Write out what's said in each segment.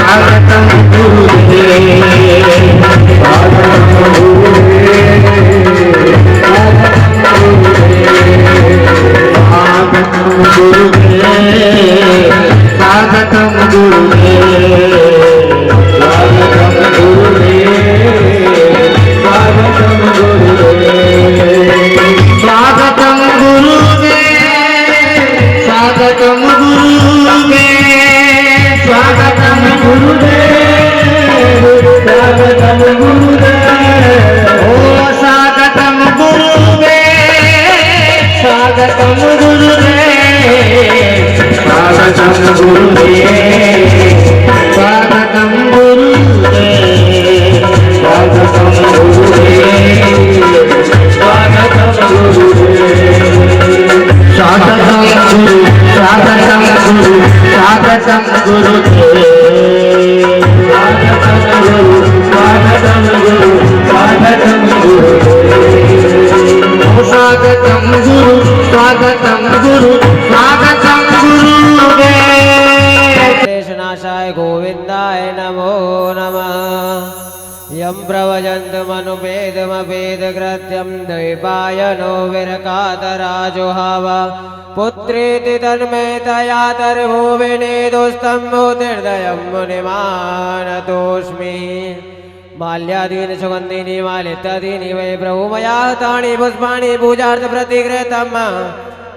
स्वागतम गुरुदेव, स्वागतम गुरुदेव, स्वागतम गुरुदेव, स्वागतम गुरुदेव, स्वागतम गुरुदेव, स्वागतम गुरुदेव, स्वागतम गुरुदेव, स्वागतम गुरुदेव, स्वागतम गुरुदेव, स्वागतम गुरुदेव, ओ स्वागतम गुरुदेव, स्वागतम गुरुदेव, स्वागतम गुरुदेव, स्वागतम गुरुदेव, स्वागतम गुरुदेव, स्वागतम गुरुदेव, स्वागतम गुरु, स्वागतम गुरु, स्वागतम गुरुदेव, स्वागतम गुरु, स्वागतम गुरु, स्वागतम गुरुदेव, स्वागतम गुरु, स्वागतम गुरु, स्वागतम गुरुदेव। शेषनाशाय गोविंदाय नमो नमः। यं प्रवजन्तमनुपेदमपेदकृत्यं द्वैपायनो विरकातराजुहाव पुत्रेति तन्मयतया तर्भुविनेदुस्तं भूतिर्दयं मुनिमानतोऽस्मि। माल्यादीनि सुगन्धीनि मालित्यादीनि वै प्रभु मया हतानि पुष्पाणि पूजार्थप्रतिकृतं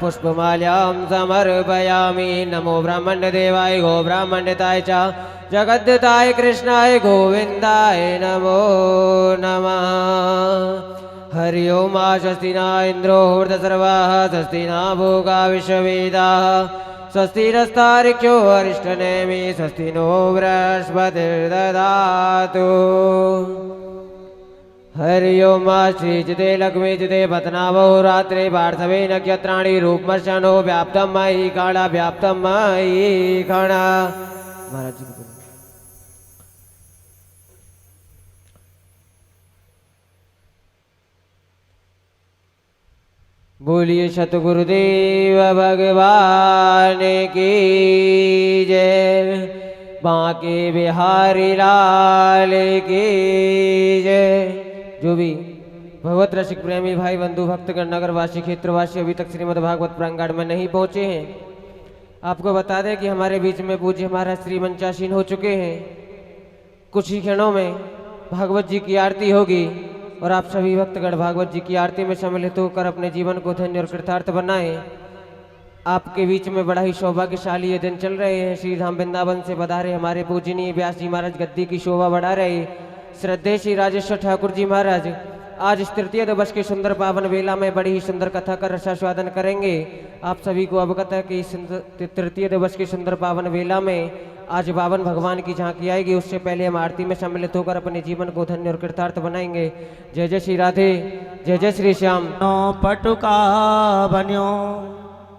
पुष्पमाल्यां समर्पयामि। नमो ब्राह्मण्यदेवाय गो ब्राह्मण्यताय च जगद्दताय कृष्णाय गोविन्दाय नमो नमः। हरि ओम स्वस्ति न इन्द्रो हृदसर्वाः स्वस्ति न भोगा विश्ववेदाः स्वस्ति नस्तार्क्ष्यो अरिष्टनेमि स्वस्ति नो बृहस्पतिर्दधातु। हरि ओम श्रीजिते लक्ष्मीजिते पतनावो रात्रे पार्थवे नक्षत्राणि रूपमर्शनो व्याप्तं मयि काणा व्याप्तं मयि काणा। महाराज जी बोलिए सतगुरुदेव भगवान की जय, बांके बिहारी लाल की जय। जो भी भगवत रसिक प्रेमी भाई बंधु भक्तगण नगरवासी क्षेत्रवासी अभी तक श्रीमद् भागवत प्रांगण में नहीं पहुंचे हैं, आपको बता दें कि हमारे बीच में पूज्य महाराज श्री मंचासीन हो चुके हैं। कुछ ही क्षणों में भागवत जी की आरती होगी और आप सभी भक्तगण भागवत जी की आरती में सम्मिलित होकर अपने जीवन को धन्य और कृतार्थ बनाएं। आपके बीच में बड़ा ही सौभाग्यशाली ये दिन चल रहे हैं। श्री धाम वृंदावन से पधारे हमारे पूजनीय व्यास जी महाराज गद्दी की शोभा बढ़ा रहे श्रद्धेय श्री राजेश्वर ठाकुर जी महाराज आज इस तृतीय दिवस के सुंदर पावन वेला में बड़ी ही सुंदर कथा कर रसास्वादन करेंगे। आप सभी को अवगत है कि इस तृतीय दिवस के सुंदर पावन वेला में आज बावन भगवान की झांकी आएगी। उससे पहले हम आरती में सम्मिलित होकर अपने जीवन को धन्य और कृतार्थ बनाएंगे। जय जय श्री राधे, जय जय श्री श्याम। पटुका बन्यो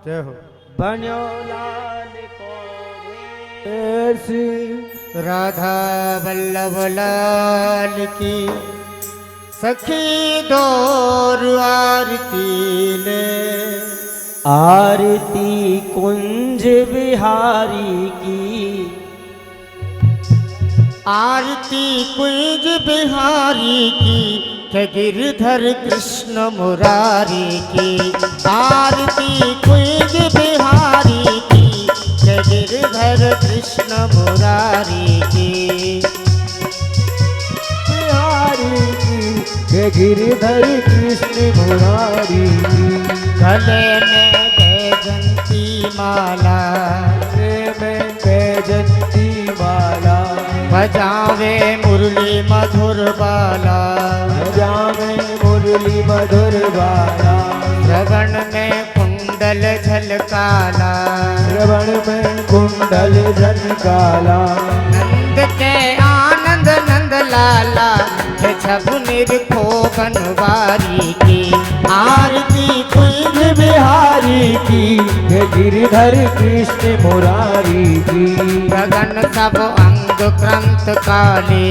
जय हो बन्यो लाल को राधा वल्लभ लाल की सखी दौर आरती ले आरती कुंज बिहारी की आरती कुंज बिहारी की गिरधर कृष्ण मुरारी की आरती कुंज बिहारी की गिरधर कृष्ण मुरारी की बिहारी की गिरधर कृष्ण मुरारी की गले में बैजंती माला में बैजंती माला बजावे मुरली मधुर बाला बजावे मुरली मधुर बाला श्रवण में कुंडल झलकाला श्रवण में कुंडल झलकाला नंद के आनंद नंद लाला छब निरखो बनवारी की आरती कुंज बिहारी की गिरधर कृष्ण मुरारी की गगन सब अंग क्रांत काले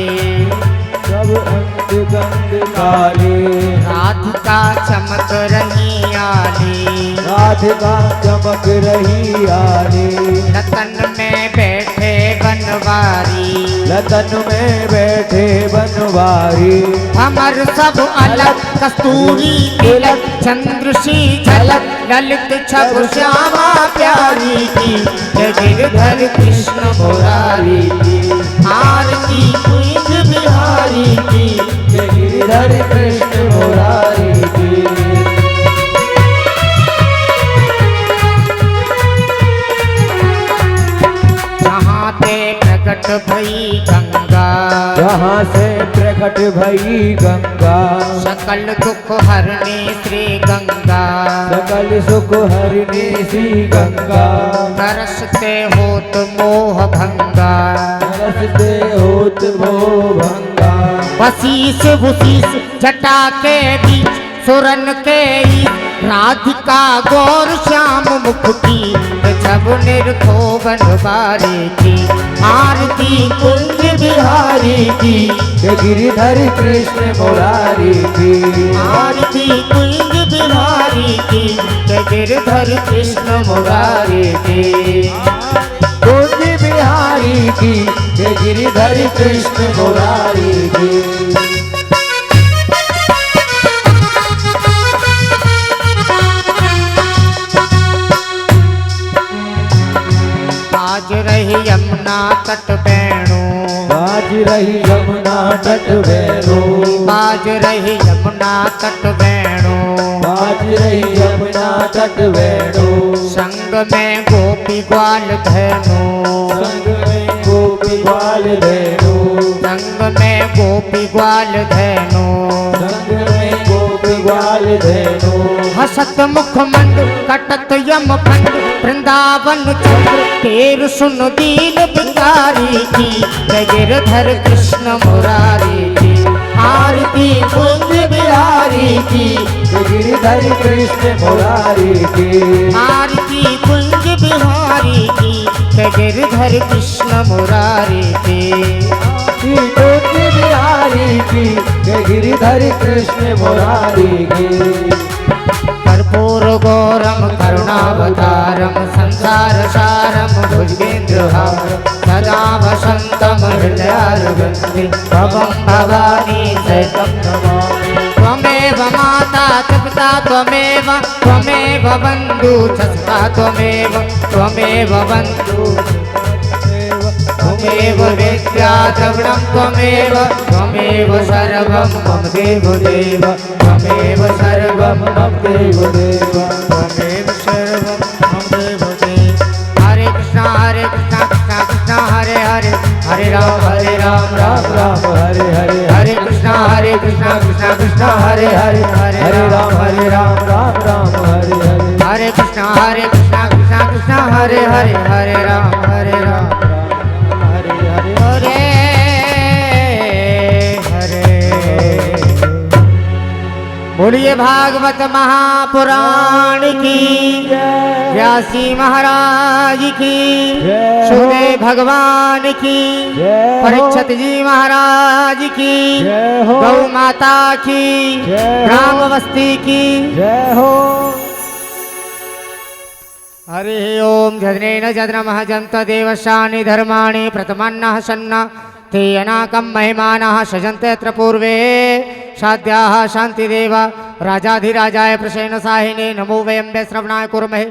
सब अंग गंग काले राधिका चमक रही आले राधिका चमक रही आले नतन में बैठे बनवारी यतन में बैठे बनवारी। अमर सब अलग कस्तूरी तिलक चंद्रशी झलक ललित छब श्यामा प्यारी की जय गिरधर कृष्ण मुरारी की। आरती कुंज बिहारी की जय गिरधर कृष्ण मुरारी की। जहाँ ते प्रकट भई गंगा जहाँ से प्रकट भई गंगा सकल दुख हरणी श्री गंगा। सकल सुख हरिणी सी गंगा तरसते होत मोह भंगा। रसते होत वो भंगा। वशीष भूषीष जटा के बीच सुरन के ईश राधिका गौर श्याम मुखटी जब निरखो बनवारी की। आरती कुंज बिहारी की जय गिरिधर कृष्ण मुरारी की। आरती कुंज बिहारी की जय गिरधर कृष्ण मुरारी की। कुंज बिहारी की जय गिरिधर कृष्ण मुरारी की। आज रही यमुना तट बैणो आज रही यमुना तट बैरो। आज रही यमुना तट बैणो आज रही यमुना तट बैरो। संग में गोपी ग्वाल धैनो संग में गोपी ग्वाल धैनो। संग में गोपी ग्वाल धैनो। संग में गोपी ग्वाल धैनो। हसत मुख मंड कटत यम फंड वृंदावन चंद्र तेर सुन दीन बिकारी की जय गिरधर कृष्ण मुरारी की। आरती कुंज बिहारी की जय गिरिधर कृष्ण मुरारी की। आरती कुंज बिहारी की जय गिरधर कृष्ण मुरारी की। कुंज बिहारी की जय गिरिधर कृष्ण मुरारी की। कर्पूर गौरम करुणावतारम संसार सारम भुजगेन्द्रहारम सदा वसंतम हृदयारविंदे भवं भवानी सहितं नमामि। त्वमेव माता च पिता त्वमेव त्वमेव बन्धु च सखा त्वमेव त्वमेव बन्धु त्वमेव वेद्या द्रविणं त्वमेव त्वमेव सर्वं मम देवदेव त्वमेव सर्वं मम देवदेव त्वमेव सर्वं मम देवदेव। हरे कृष्ण कृष्ण कृष्ण हरे हरे हरे राम राम राम हरे हरे हरे कृष्ण कृष्ण कृष्ण हरे हरे हरे राम राम राम हरे हरे। हरे कृष्ण कृष्ण कृष्ण हरे हरे हरे राम हरे हरे। बोलिए भागवत महापुराण की व्यासी महाराज की जय हो। सुखदेव भगवान की जय हो। परीक्षित जी महाराज की जय हो। गौ माता की जय हो। ग्राम बस्ती की जय हो। हरि ओम जद्रेण जद्रमः जन्त देवशानि धर्माणि प्रथमन्नः सन्ना ते अनाकं महिमानः सजन्ते यत्र पूर्वे साध्याः शान्तिदेव राजाधिराजाय प्रसेनसाहिने नमो वयं वै श्रवणाय कुर्महे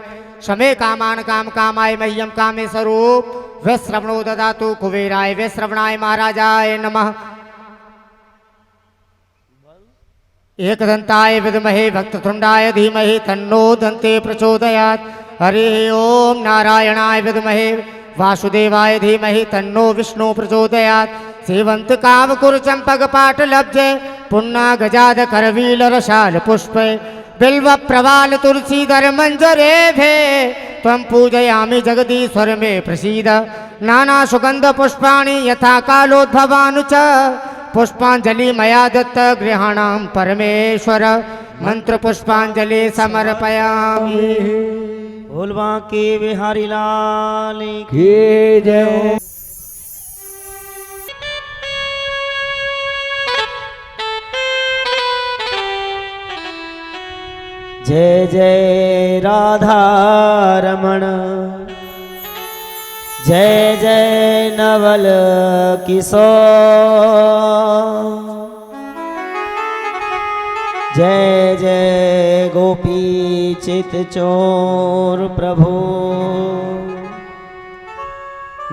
समे कामान् कामकामाय मह्यं कामे स्वरूप वै श्रवणो ददातु कुबेराय वै श्रवणाय महाराजाय नमः। एकदन्ताय विद्महे भक्ततुण्डाय धीमहि तन्नो दन्ते प्रचोदयात्। हरि ओम नारायणाय विद्महे वासुदेवाय धीमहि तन्नो विष्णु प्रचोदयात्। सेवंत काम कुरु चंपक पाट लब्जे पुन्ना गजाद करवील रसाल पुष्पे बिल्व प्रवाल तुलसीधर मंजरे भे त्वं पूजयामि जगदीश्वर मे प्रसीद। नाना सुगंध पुष्पाणि यथा कालोद्भवानु च पुष्पांजलि मया दत्त गृहाणां परमेश्वर मंत्र पुष्पांजलि समर्पयामि। भोलवा के बिहारी लाल की जय। जय जय राधा रमण जय जय नवल किशोर, जय जय गोपी चित चोर प्रभु,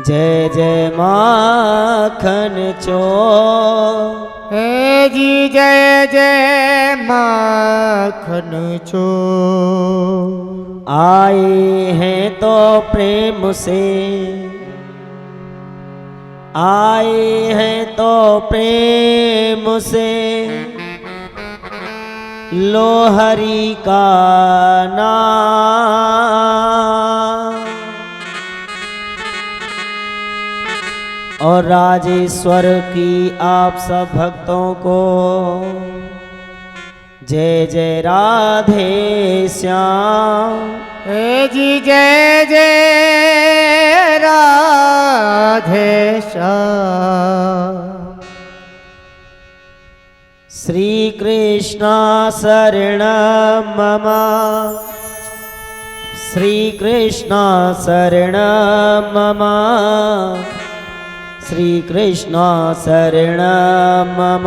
जय जय माखन चोर। हे जी जय जय माखन चोर। आए हैं तो प्रेम से, आए हैं तो प्रेम से, लो हरि का नाम। और राजेश्वर की आप सब भक्तों को जय जय राधे श्याम। हे जी जय जय राधे श्याम। श्री कृष्ण शरणं मम, श्री कृष्ण शरणं मम, श्री कृष्ण शरणं मम,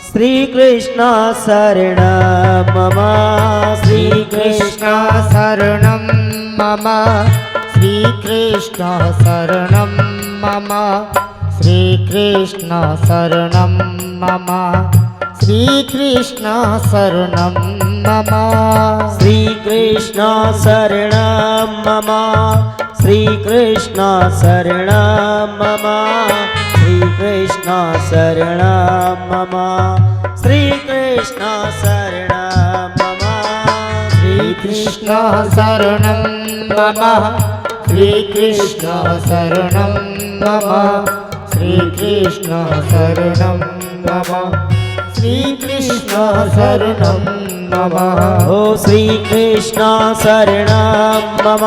श्री कृष्ण शरणं मम, श्री कृष्ण शरणं मम, श्री कृष्ण शरणं मम, श्री कृष्ण शरणं मम, श्री कृष्ण शरणं मम, श्री कृष्ण शरणं मम, श्री कृष्ण शरणं मम, श्री कृष्ण शरणं मम, श्री कृष्ण शरणं मम, श्री कृष्ण शरणं मम, श्री कृष्ण शरणं मम, श्री कृष्ण शरणं मम, श्री कृष्ण शरणं मम। ओ श्री कृष्ण शरणं मम,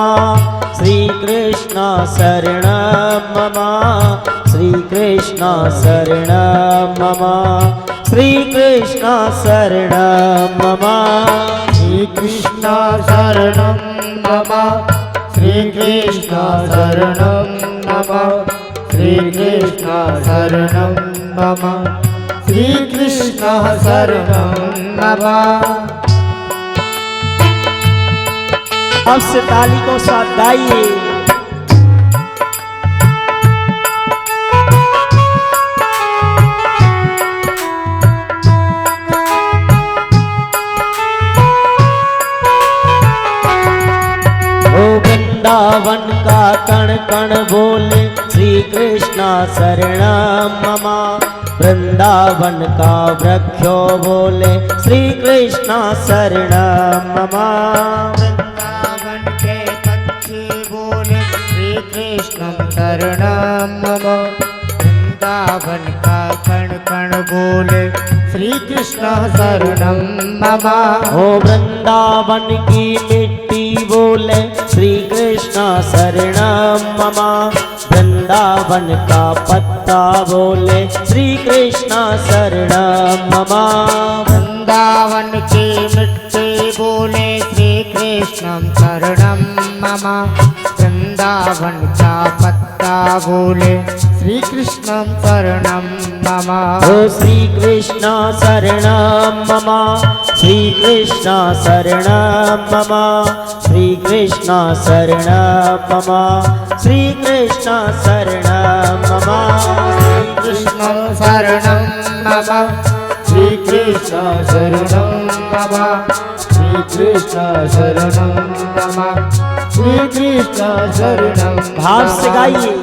श्री कृष्ण शरणं मम, श्री कृष्ण शरणं मम, श्री कृष्ण शरणं मम, श्री कृष्ण शरणं मम, श्री कृष्ण शरणं मम, श्री कृष्ण शरणं मम, श्री कृष्ण शरणं मम। अब से ताली को साथ गाइए। वृंदावन का कण कण बोले श्री कृष्ण शरणं मम, वृंदावन का वृक्षो बोले श्री कृष्ण शरणं मम, वृंदावन के पक्षी बोले श्री कृष्ण शरणं मम, वृंदावन का कण कण बोले श्री कृष्ण शरणं मम। ओ वृंदावन की मिट्टी बोले श्री कृष्ण शरणं मम, वृंदावन का पत्ता बोले श्री कृष्ण शरणं मम, वृंदावन की मिट्टी बोले श्री कृष्ण शरणं मम, वृंदावन का पत्ता बोले श्री कृष्ण शरणं मम। ओ श्री कृष्ण शरणं मम, श्री कृष्ण शरणं मम, श्री कृष्ण शरणं मम, श्री कृष्ण शरणं मम, कृष्ण शरणं मम, श्री कृष्ण शरणं मम, श्री कृष्ण शरणं मम, श्री कृष्ण शरणं। भाव से गाइए।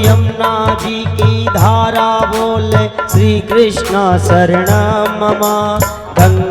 यमुना जी की धारा बोले श्री कृष्ण शरणं मम, गंगा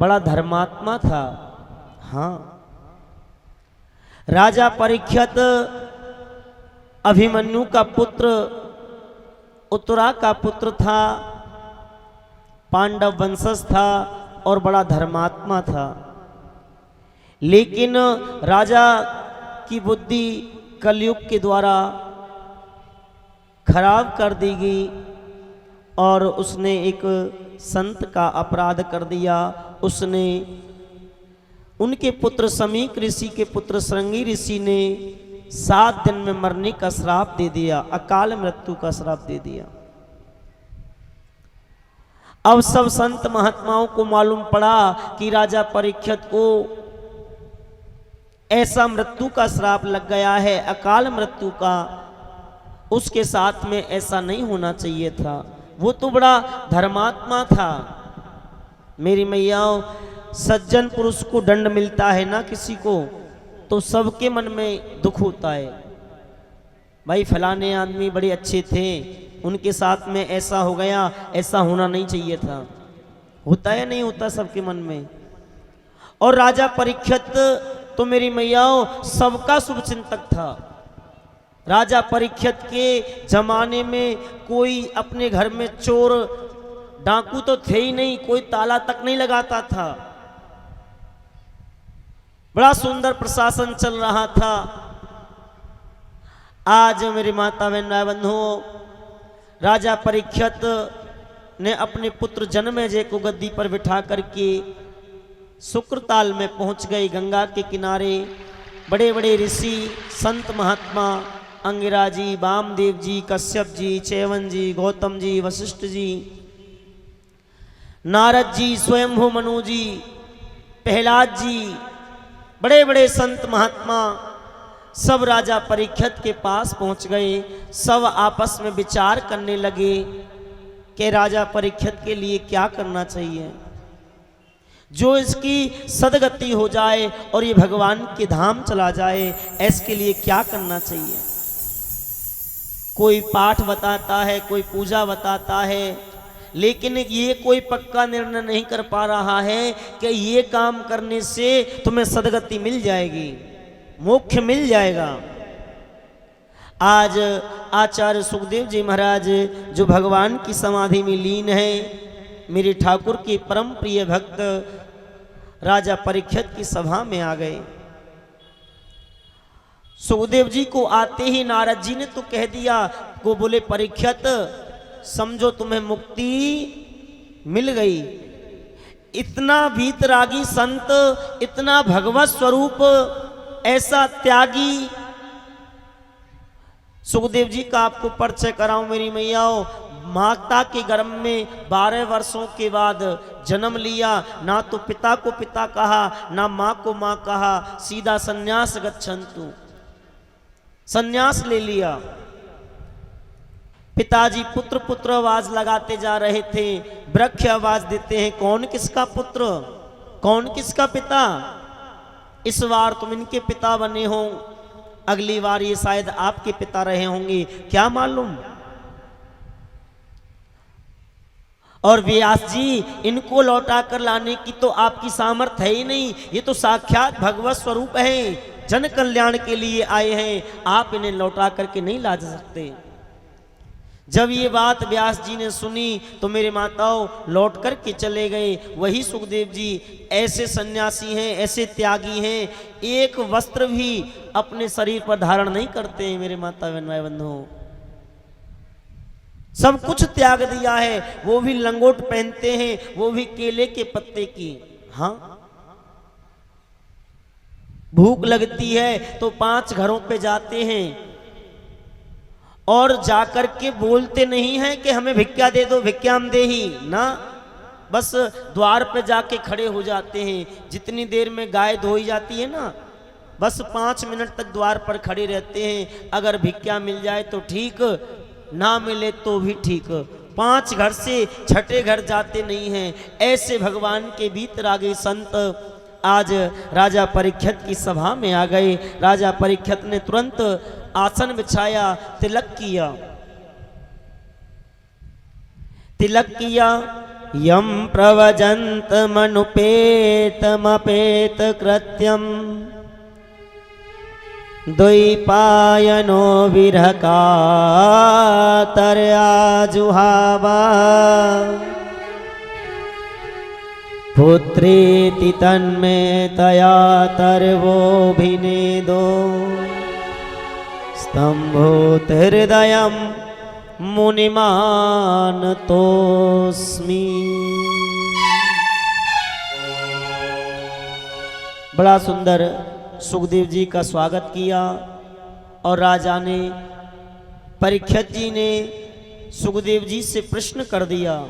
बड़ा धर्मात्मा था। हाँ, राजा परीक्षित अभिमन्यु का पुत्र, उत्तरा का पुत्र था, पांडव वंशज था और बड़ा धर्मात्मा था। लेकिन राजा की बुद्धि कलयुग के द्वारा खराब कर दी गई और उसने एक संत का अपराध कर दिया। उसने उनके पुत्र समीक ऋषि के पुत्र श्रृंगी ऋषि ने 7 दिन में मरने का श्राप दे दिया, अकाल मृत्यु का श्राप दे दिया। अब सब संत महात्माओं को मालूम पड़ा कि राजा परीक्षित को ऐसा मृत्यु का श्राप लग गया है, अकाल मृत्यु का। उसके साथ में ऐसा नहीं होना चाहिए था, वो तो बड़ा धर्मात्मा था। मेरी मैयाओं, सज्जन पुरुष को दंड मिलता है ना किसी को, तो सबके मन में दुख होता है। भाई फलाने आदमी बड़े अच्छे थे, उनके साथ में ऐसा हो गया, ऐसा होना नहीं चाहिए था। होता है नहीं होता सबके मन में। और राजा परीक्षित तो मेरी मैयाओं सबका शुभचिंतक था। राजा परीक्षित के जमाने में कोई अपने घर में चोर डाकू तो थे ही नहीं, कोई ताला तक नहीं लगाता था। बड़ा सुंदर प्रशासन चल रहा था। आज मेरी माता बहन बंधुओं, राजा परीक्षित ने अपने पुत्र जन्मेजय को गद्दी पर बिठा करके शुक्रताल में पहुंच गए। गंगा के किनारे बड़े बड़े ऋषि संत महात्मा अंगिरा जी, वामदेव जी, कश्यप जी, चैवन जी, गौतम जी, वशिष्ठ जी, नारद जी, स्वयंभू मनु जी, प्रहलाद जी, बड़े बड़े संत महात्मा सब राजा परीक्षित के पास पहुंच गए। सब आपस में विचार करने लगे कि राजा परीक्षित के लिए क्या करना चाहिए जो इसकी सदगति हो जाए और ये भगवान के धाम चला जाए। इसके लिए क्या करना चाहिए? कोई पाठ बताता है, कोई पूजा बताता है, लेकिन ये कोई पक्का निर्णय नहीं कर पा रहा है कि ये काम करने से तुम्हें सदगति मिल जाएगी, मोक्ष मिल जाएगा। आज आचार्य सुखदेव जी महाराज जो भगवान की समाधि में लीन है, मेरे ठाकुर के परम प्रिय भक्त राजा परीक्षित की सभा में आ गए। सुखदेव जी को आते ही नारद जी ने तो कह दिया, को बोले परीक्षित समझो तुम्हें मुक्ति मिल गई। इतना वीतरागी संत, इतना भगवत स्वरूप, ऐसा त्यागी। सुखदेव जी का आपको परिचय कराऊं मेरी मैयाओं। माता के गर्भ में 12 वर्षों के बाद जन्म लिया। ना तो पिता को पिता कहा, ना माँ को माँ कहा, सीधा संन्यास गच्छन्तु, संन्यास ले लिया। पिताजी पुत्र पुत्र आवाज लगाते जा रहे थे। वृक्ष आवाज देते हैं, कौन किसका पुत्र, कौन किसका पिता। इस बार तुम इनके पिता बने हो, अगली बार ये शायद आपके पिता रहे होंगे, क्या मालूम। और व्यास जी, इनको लौटा कर लाने की तो आपकी सामर्थ्य है ही नहीं, ये तो साक्षात भगवत स्वरूप है, जन कल्याण के लिए आए हैं, आप इन्हें लौटा करके नहीं ला सकते। जब ये बात व्यास जी ने सुनी तो मेरे माताओं लौट कर के चले गए। वही सुखदेव जी ऐसे सन्यासी हैं, ऐसे त्यागी हैं, एक वस्त्र भी अपने शरीर पर धारण नहीं करते हैं। मेरे माता बहन बंधुओं, सब कुछ त्याग दिया है। वो भी लंगोट पहनते हैं, वो भी केले के पत्ते की। हाँ, भूख लगती है तो 5 घरों पे जाते हैं और जाकर के बोलते नहीं हैं कि हमें भिक्षा दे दो, भिक्षाम देही ना, बस द्वार पे जाके खड़े हो जाते हैं। जितनी देर में गाय धोई जाती है ना, बस 5 मिनट तक द्वार पर खड़े रहते हैं। अगर भिक्षा मिल जाए तो ठीक, ना मिले तो भी ठीक। 5 घर से छठे घर जाते नहीं हैं। ऐसे भगवान के वीतरागी संत आज राजा परीक्षित की सभा में आ गए। राजा परीक्षित ने तुरंत आसन बिछाया, तिलक किया। तिलक किया यं प्रवजन्तमनुपेतमपेतकृत्यं द्वैपायनो विरहकातर्याजुहावा पुत्रेति तन्मे तया तर्वोऽभिनेदो स्तम्भोतिहृदयं मुनिमानतोऽस्मि। बड़ा सुंदर सुखदेव जी का स्वागत किया और राजा ने, परीक्षित जी ने सुखदेव जी से प्रश्न कर दिया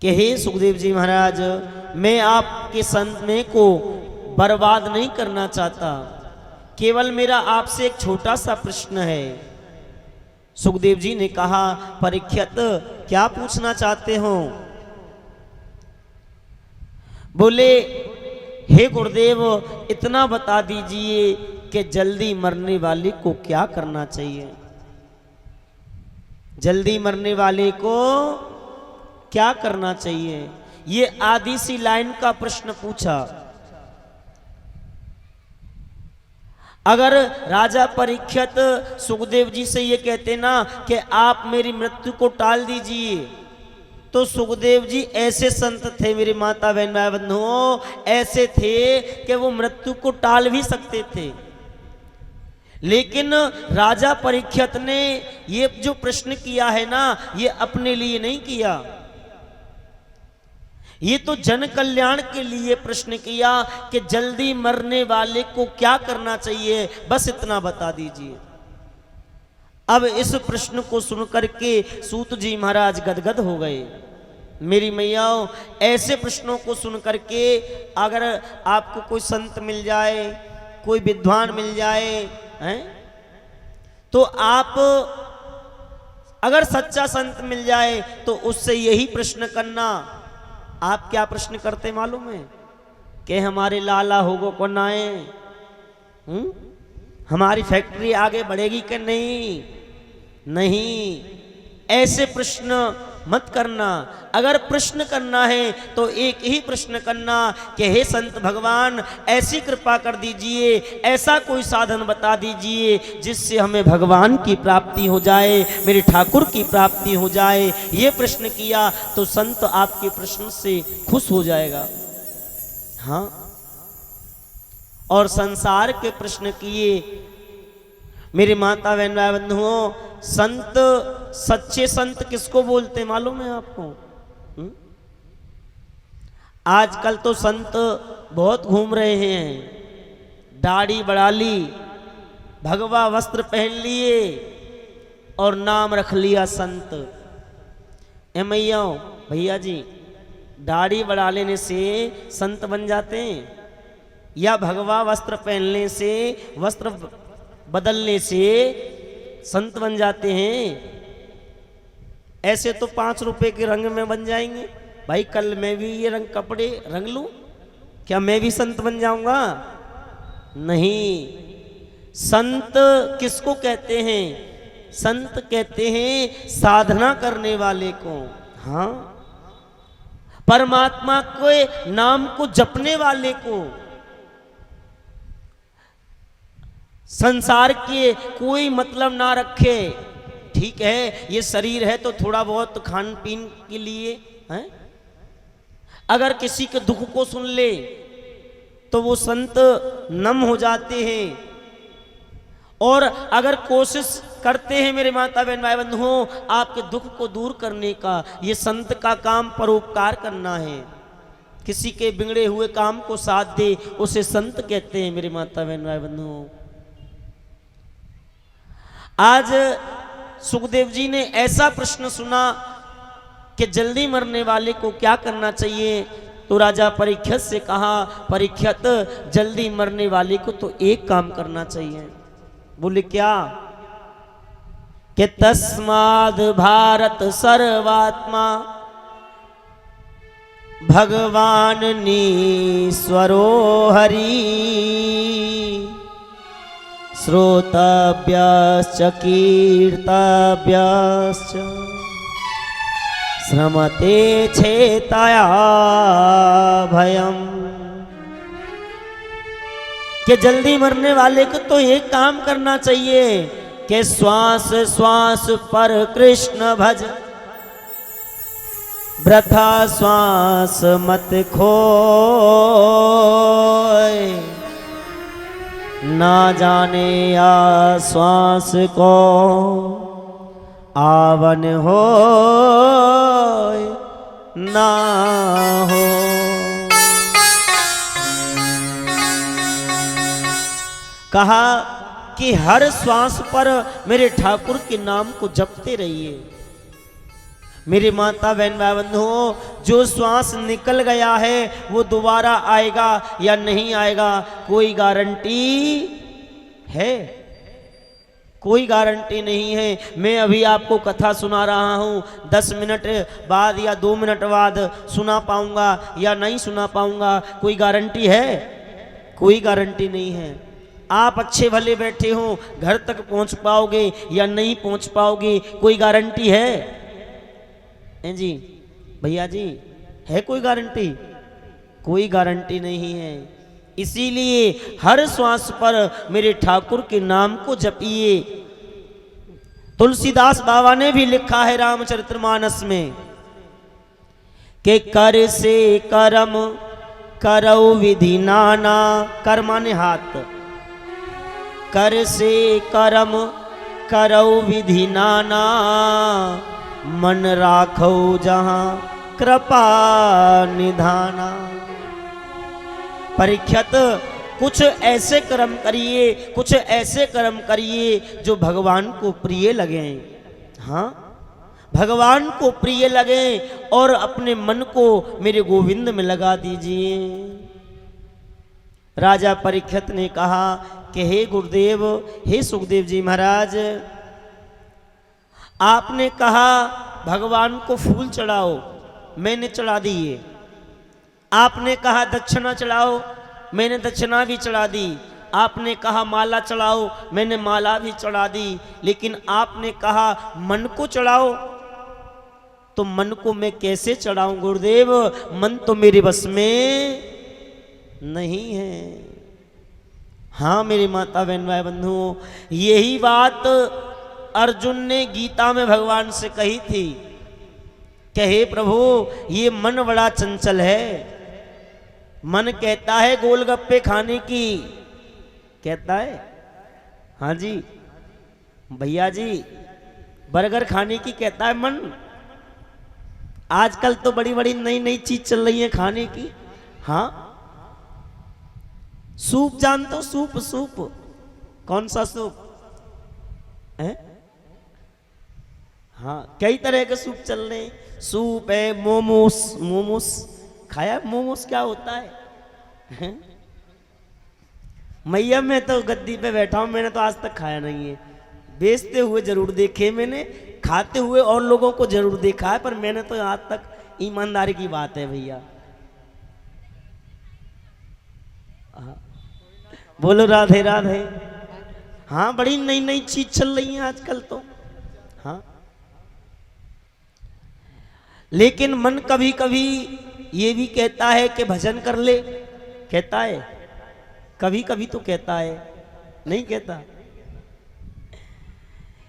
कि हे सुखदेव जी महाराज, मैं आपके समय को बर्बाद नहीं करना चाहता, केवल मेरा आपसे एक छोटा सा प्रश्न है। सुखदेव जी ने कहा, परीक्षित क्या पूछना चाहते हो? बोले, हे गुरुदेव, इतना बता दीजिए कि जल्दी मरने वाले को क्या करना चाहिए? जल्दी मरने वाले को क्या करना चाहिए? ये आधी सी लाइन का प्रश्न पूछा। अगर राजा परीक्षित सुखदेव जी से ये कहते ना कि आप मेरी मृत्यु को टाल दीजिए, तो सुखदेव जी ऐसे संत थे मेरी माता बहन भाई बंधुओं, ऐसे थे कि वो मृत्यु को टाल भी सकते थे। लेकिन राजा परीक्षित ने ये जो प्रश्न किया है ना, ये अपने लिए नहीं किया, ये तो जन कल्याण के लिए प्रश्न किया कि जल्दी मरने वाले को क्या करना चाहिए, बस इतना बता दीजिए। अब इस प्रश्न को सुनकर के सूत जी महाराज गदगद हो गए। मेरी मैयाओं, ऐसे प्रश्नों को सुनकर के अगर आपको कोई संत मिल जाए, कोई विद्वान मिल जाए हैं, तो आप अगर सच्चा संत मिल जाए तो उससे यही प्रश्न करना। आप क्या प्रश्न करते मालूम है? कि हमारे लाला होगो को नाए, हमारी फैक्ट्री आगे बढ़ेगी कि नहीं? नहीं, ऐसे प्रश्न मत करना। अगर प्रश्न करना है तो एक ही प्रश्न करना कि हे संत भगवान, ऐसी कृपा कर दीजिए, ऐसा कोई साधन बता दीजिए जिससे हमें भगवान की प्राप्ति हो जाए, मेरे ठाकुर की प्राप्ति हो जाए। ये प्रश्न किया तो संत आपके प्रश्न से खुश हो जाएगा। हाँ, और संसार के प्रश्न किए मेरे माता बहन भाई बंधुओं, संत, सच्चे संत किसको बोलते मालूम है आपको? आजकल तो संत बहुत घूम रहे हैं, दाढ़ी बढ़ा ली, भगवा वस्त्र पहन लिए और नाम रख लिया संत। ए मैया भैया जी, दाढ़ी बढ़ा लेने से संत बन जाते हैं या भगवा वस्त्र पहनने से, वस्त्र बदलने से संत बन जाते हैं? ऐसे तो 5 रुपए के रंग में बन जाएंगे। भाई कल मैं भी ये रंग कपड़े रंग लूं, क्या मैं भी संत बन जाऊंगा? नहीं। संत किसको कहते हैं? संत कहते हैं साधना करने वाले को। हाँ, परमात्मा के नाम को जपने वाले को। संसार के कोई मतलब ना रखे। ठीक है, ये शरीर है तो थोड़ा बहुत खान पीन के लिए है। अगर किसी के दुख को सुन ले तो वो संत नम हो जाते हैं। और अगर कोशिश करते हैं मेरे माता बहन भाई बंधुओं आपके दुख को दूर करने का, ये संत का काम परोपकार करना है। किसी के बिगड़े हुए काम को साथ दे, उसे संत कहते हैं मेरे माता बहन भाई बंधुओं। आज सुखदेव जी ने ऐसा प्रश्न सुना कि जल्दी मरने वाले को क्या करना चाहिए, तो राजा परीक्षित से कहा, परीक्षित जल्दी मरने वाले को तो एक काम करना चाहिए। बोले क्या? कि तस्माद् भारत सर्वात्मा भगवान नीश्वरो हरि श्रोतव्यश्च कीर्तव्यश्च श्रमते छेतया भयम। कि जल्दी मरने वाले को तो एक काम करना चाहिए कि श्वास श्वास पर कृष्ण भज, वृथा श्वास मत खोय, ना जाने या श्वास को आवन हो ना हो। कहा कि हर श्वास पर मेरे ठाकुर के नाम को जपते रहिए। मेरी माता बहन भाई बंधुओं, जो श्वास निकल गया है वो दोबारा आएगा या नहीं आएगा कोई गारंटी है? कोई गारंटी नहीं है। मैं अभी आपको कथा सुना रहा हूँ, 10 मिनट बाद या 2 मिनट बाद सुना पाऊंगा या नहीं सुना पाऊंगा, कोई गारंटी है? कोई गारंटी नहीं है। आप अच्छे भले बैठे हो, घर तक पहुंच पाओगे या नहीं पहुंच पाओगे, कोई गारंटी है? जी भैया जी, है कोई गारंटी? कोई गारंटी नहीं है। इसीलिए हर श्वास पर मेरे ठाकुर के नाम को जपिए। तुलसीदास बाबा ने भी लिखा है रामचरितमानस में कि कर से करम करौ विधि नाना, कर माने हाथ, कर से करम करौ विधि नाना, मन राखो जहां कृपा निधाना। परीक्षित, कुछ ऐसे कर्म करिए, कुछ ऐसे कर्म करिए जो भगवान को प्रिय लगे। हाँ, भगवान को प्रिय लगे और अपने मन को मेरे गोविंद में लगा दीजिए। राजा परीक्षित ने कहा कि हे गुरुदेव, हे सुखदेव जी महाराज, आपने कहा भगवान को फूल चढ़ाओ, मैंने चढ़ा दिए। आपने कहा दक्षिणा चढ़ाओ, मैंने दक्षिणा भी चढ़ा दी। आपने कहा माला चढ़ाओ, मैंने माला भी चढ़ा दी। लेकिन आपने कहा मन को चढ़ाओ, तो मन को मैं कैसे चढ़ाऊं गुरुदेव? मन तो मेरे बस में नहीं है। हाँ मेरी माता बहन भाई बंधुओं, यही बात अर्जुन ने गीता में भगवान से कही थी कि हे प्रभु, ये मन बड़ा चंचल है। मन कहता है गोलगप्पे खाने की, कहता है हाँ जी भैया जी, बर्गर खाने की कहता है मन। आजकल तो बड़ी बड़ी नई नई चीज चल रही है खाने की। हाँ, सूप जानते हो? सूप, सूप कौन सा सूप है? हाँ, कई तरह के सूप चल रहे हैं। सूप है, मोमोस, मोमोस खाया? मोमोस क्या होता है? मैया, मैं तो गद्दी पे बैठा हूं, मैंने तो आज तक खाया नहीं है। बेचते हुए जरूर देखे मैंने, खाते हुए और लोगों को जरूर देखा है, पर मैंने तो आज तक, ईमानदारी की बात है भैया। बोलो राधे राधे। हाँ, बड़ी नई नई चीज चल रही है आजकल तो। हाँ, लेकिन मन कभी कभी ये भी कहता है कि भजन कर ले, कहता है कभी कभी, तो कहता है, नहीं कहता?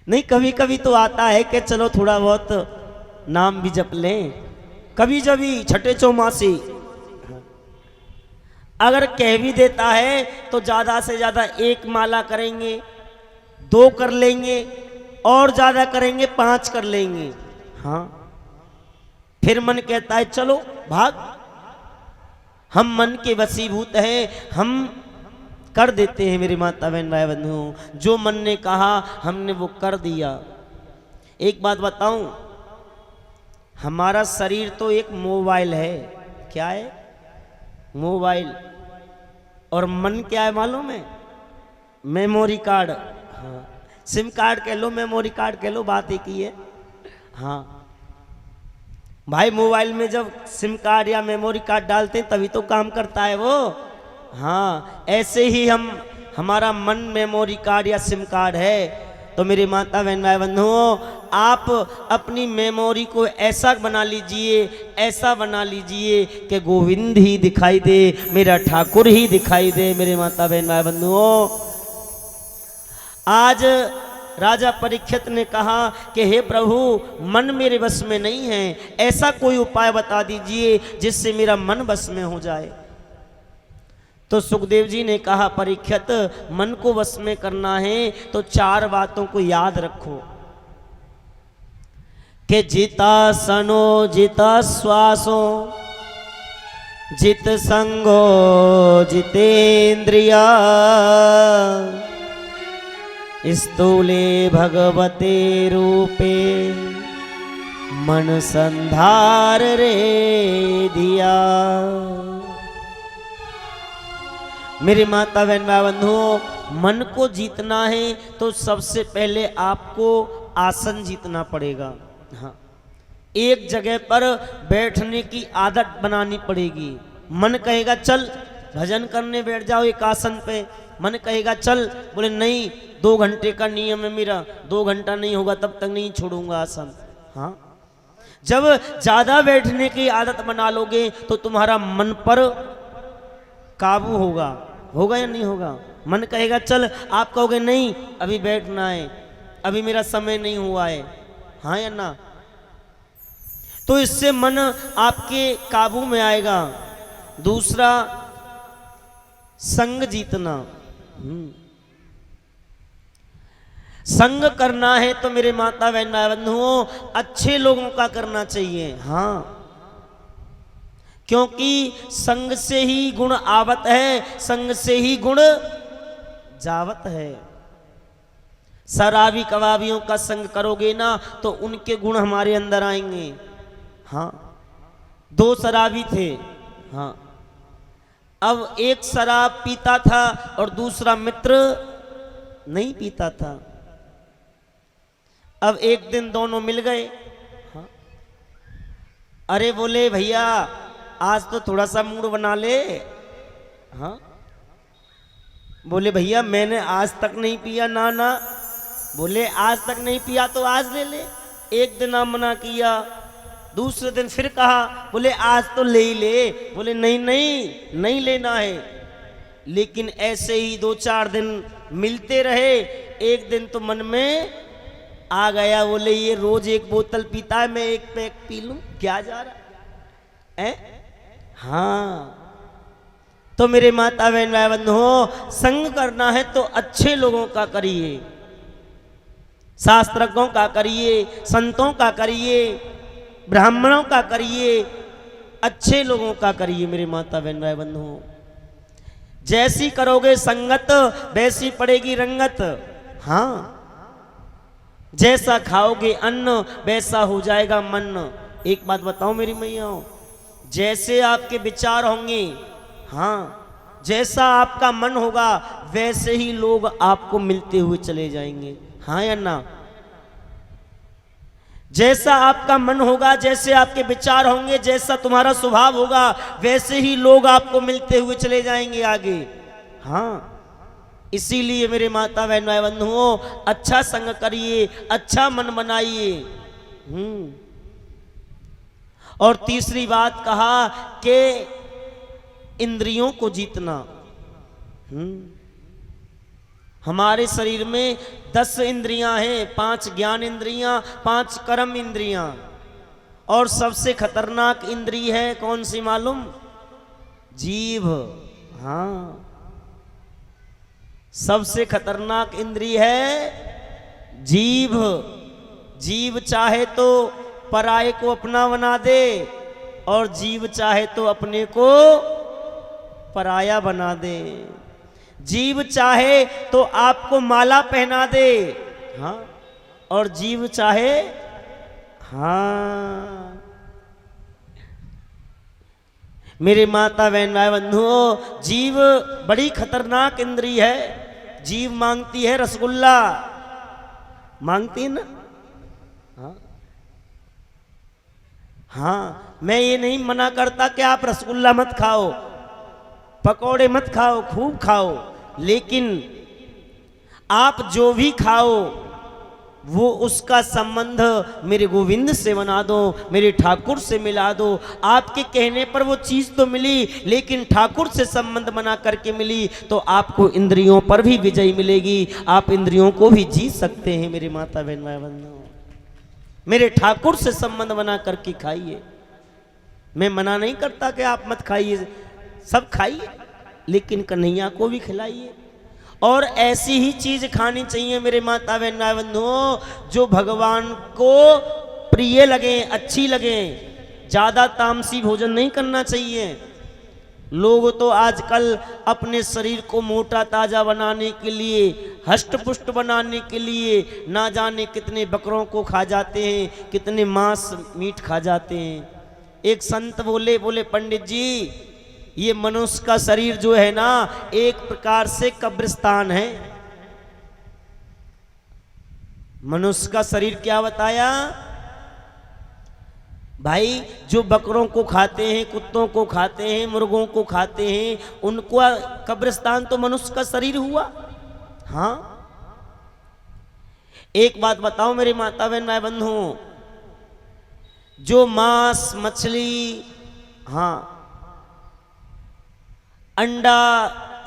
नहीं, कभी कभी तो आता है कि चलो थोड़ा बहुत नाम भी जप लें। कभी जभी छठे चौमासी अगर कह भी देता है तो ज्यादा से ज्यादा 1 माला करेंगे, 2 कर लेंगे, और ज्यादा करेंगे 5 कर लेंगे। हाँ, फिर मन कहता है चलो भाग। हम मन के वशीभूत हैं, हम कर देते हैं मेरी माता बहन भाई बंधुओं। जो मन ने कहा हमने वो कर दिया। एक बात बताऊं, हमारा शरीर तो एक मोबाइल है। क्या है? मोबाइल। और मन क्या है मालूम है? Memory card. हाँ, सिम कार्ड कह लो, मेमोरी कार्ड कह लो, बात एक ही है। हाँ भाई, मोबाइल में जब सिम कार्ड या मेमोरी कार्ड डालते हैं तभी तो काम करता है वो। हाँ, ऐसे ही हमारा मन मेमोरी कार्ड या सिम कार्ड है। तो मेरी माता बहन भाई बंधुओं, आप अपनी मेमोरी को ऐसा बना लीजिए, ऐसा बना लीजिए कि गोविंद ही दिखाई दे, मेरा ठाकुर ही दिखाई दे। मेरे माता बहन भाई बंधुओं, आज राजा परीक्षित ने कहा कि हे प्रभु, मन मेरे बस में नहीं है, ऐसा कोई उपाय बता दीजिए जिससे मेरा मन बस में हो जाए। तो सुखदेव जी ने कहा, परीक्षित, मन को वश में करना है तो 4 बातों को याद रखो कि जिता सनो जिता श्वासो जित संगो जितेन्द्रिया स्थूले भगवते रूपे मन संधार रे दिया। मेरे माता बहन भाई बंधुओं, मन को जीतना है तो सबसे पहले आपको आसन जीतना पड़ेगा। हाँ, एक जगह पर बैठने की आदत बनानी पड़ेगी। मन कहेगा चल भजन करने बैठ जाओ एक आसन पे, मन कहेगा चल, बोले नहीं 2 घंटे का नियम है मेरा, 2 घंटा नहीं होगा तब तक नहीं छोड़ूंगा आसन। हाँ, जब ज्यादा बैठने की आदत बना लोगे तो तुम्हारा मन पर काबू होगा, होगा या नहीं होगा? मन कहेगा चल, आप कहोगे नहीं अभी बैठना है, अभी मेरा समय नहीं हुआ है। हाँ या ना? तो इससे मन आपके काबू में आएगा। दूसरा, संग जीतना। संग करना है तो मेरे माता बहन भाई बंधुओं, अच्छे लोगों का करना चाहिए। हाँ, क्योंकि संग से ही गुण आवत है, संग से ही गुण जावत है। शराबी कबाबियों का संग करोगे ना तो उनके गुण हमारे अंदर आएंगे। हाँ, 2 शराबी थे। हाँ, अब एक शराब पीता था और दूसरा मित्र नहीं पीता था। अब एक दिन दोनों मिल गए। हाँ, अरे बोले भैया आज तो थोड़ा सा मूड बना ले। हाँ, बोले भैया मैंने आज तक नहीं पिया। ना ना, बोले आज तक नहीं पिया तो आज ले ले। एक दिन आप मना किया, दूसरे दिन फिर कहा, बोले आज तो ले ही ले। बोले नहीं नहीं नहीं लेना है। लेकिन ऐसे ही 2-4 दिन मिलते रहे। एक दिन तो मन में आ गया, बोले ये रोज 1 बोतल पीता है, मैं 1 पैक पी लूं, क्या जा रहा है? हाँ, तो मेरे माता बहन भाई बंधुओं, संग करना है तो अच्छे लोगों का करिए, शास्त्रज्ञों का करिए, संतों का करिए, ब्राह्मणों का करिए, अच्छे लोगों का करिए। मेरे माता बहन भाई बंधुओं, जैसी करोगे संगत वैसी पड़ेगी रंगत। हाँ, जैसा खाओगे अन्न वैसा हो जाएगा मन। एक बात बताओ मेरी मैयाओं, जैसे आपके विचार होंगे, हाँ, जैसा आपका मन होगा वैसे ही लोग आपको मिलते हुए चले जाएंगे। हाँ या ना? जैसा आपका मन होगा, जैसे आपके विचार होंगे, जैसा तुम्हारा स्वभाव होगा वैसे ही लोग आपको मिलते हुए चले जाएंगे आगे। हाँ, इसीलिए मेरे माता बहन भाई बंधुओं, अच्छा संग करिए, अच्छा मन बनाइए। और तीसरी बात कहा कि इंद्रियों को जीतना। हमारे शरीर में 10 इंद्रियां हैं, 5 ज्ञान इंद्रियां, 5 कर्म इंद्रियां, और सबसे खतरनाक इंद्री है कौन सी मालूम? जीभ। हाँ, सबसे खतरनाक इंद्री है जीभ। जीभ चाहे तो पराये को अपना बना दे और जीभ चाहे तो अपने को पराया बना दे। जीभ चाहे तो आपको माला पहना दे, हाँ, और जीभ चाहे, हाँ, मेरे माता बहन भाई बंधुओं, जीभ बड़ी खतरनाक इंद्री है। जीभ मांगती है रसगुल्ला, मांगती है ना? हाँ, हाँ, मैं ये नहीं मना करता कि आप रसगुल्ला मत खाओ, पकौड़े मत खाओ, खूब खाओ, लेकिन आप जो भी खाओ वो उसका संबंध मेरे गोविंद से बना दो, मेरे ठाकुर से मिला दो। आपके कहने पर वो चीज़ तो मिली, लेकिन ठाकुर से संबंध बना करके मिली तो आपको इंद्रियों पर भी विजय मिलेगी, आप इंद्रियों को भी जीत सकते हैं। मेरे माता बहन भाई बंधुओं, मेरे ठाकुर से संबंध बना करके खाइए। मैं मना नहीं करता कि आप मत खाइए, सब खाइए, लेकिन कन्हैया को भी खिलाइए। और ऐसी ही चीज खानी चाहिए मेरे माता बहन भाई बंधुओं जो भगवान को प्रिय लगे, अच्छी लगे। ज्यादा तामसी भोजन नहीं करना चाहिए। लोग तो आजकल अपने शरीर को मोटा ताजा बनाने के लिए, हष्ट पुष्ट बनाने के लिए ना जाने कितने बकरों को खा जाते हैं, कितने मांस मीट खा जाते हैं। एक संत बोले पंडित जी, ये मनुष्य का शरीर जो है ना, एक प्रकार से कब्रिस्तान है। मनुष्य का शरीर क्या बताया भाई? जो बकरों को खाते हैं, कुत्तों को खाते हैं, मुर्गों को खाते हैं, उनको कब्रिस्तान तो मनुष्य का शरीर हुआ। हाँ, एक बात बताओ मेरे माता बहन भाई बंधुओं, जो मांस, मछली, हाँ, अंडा,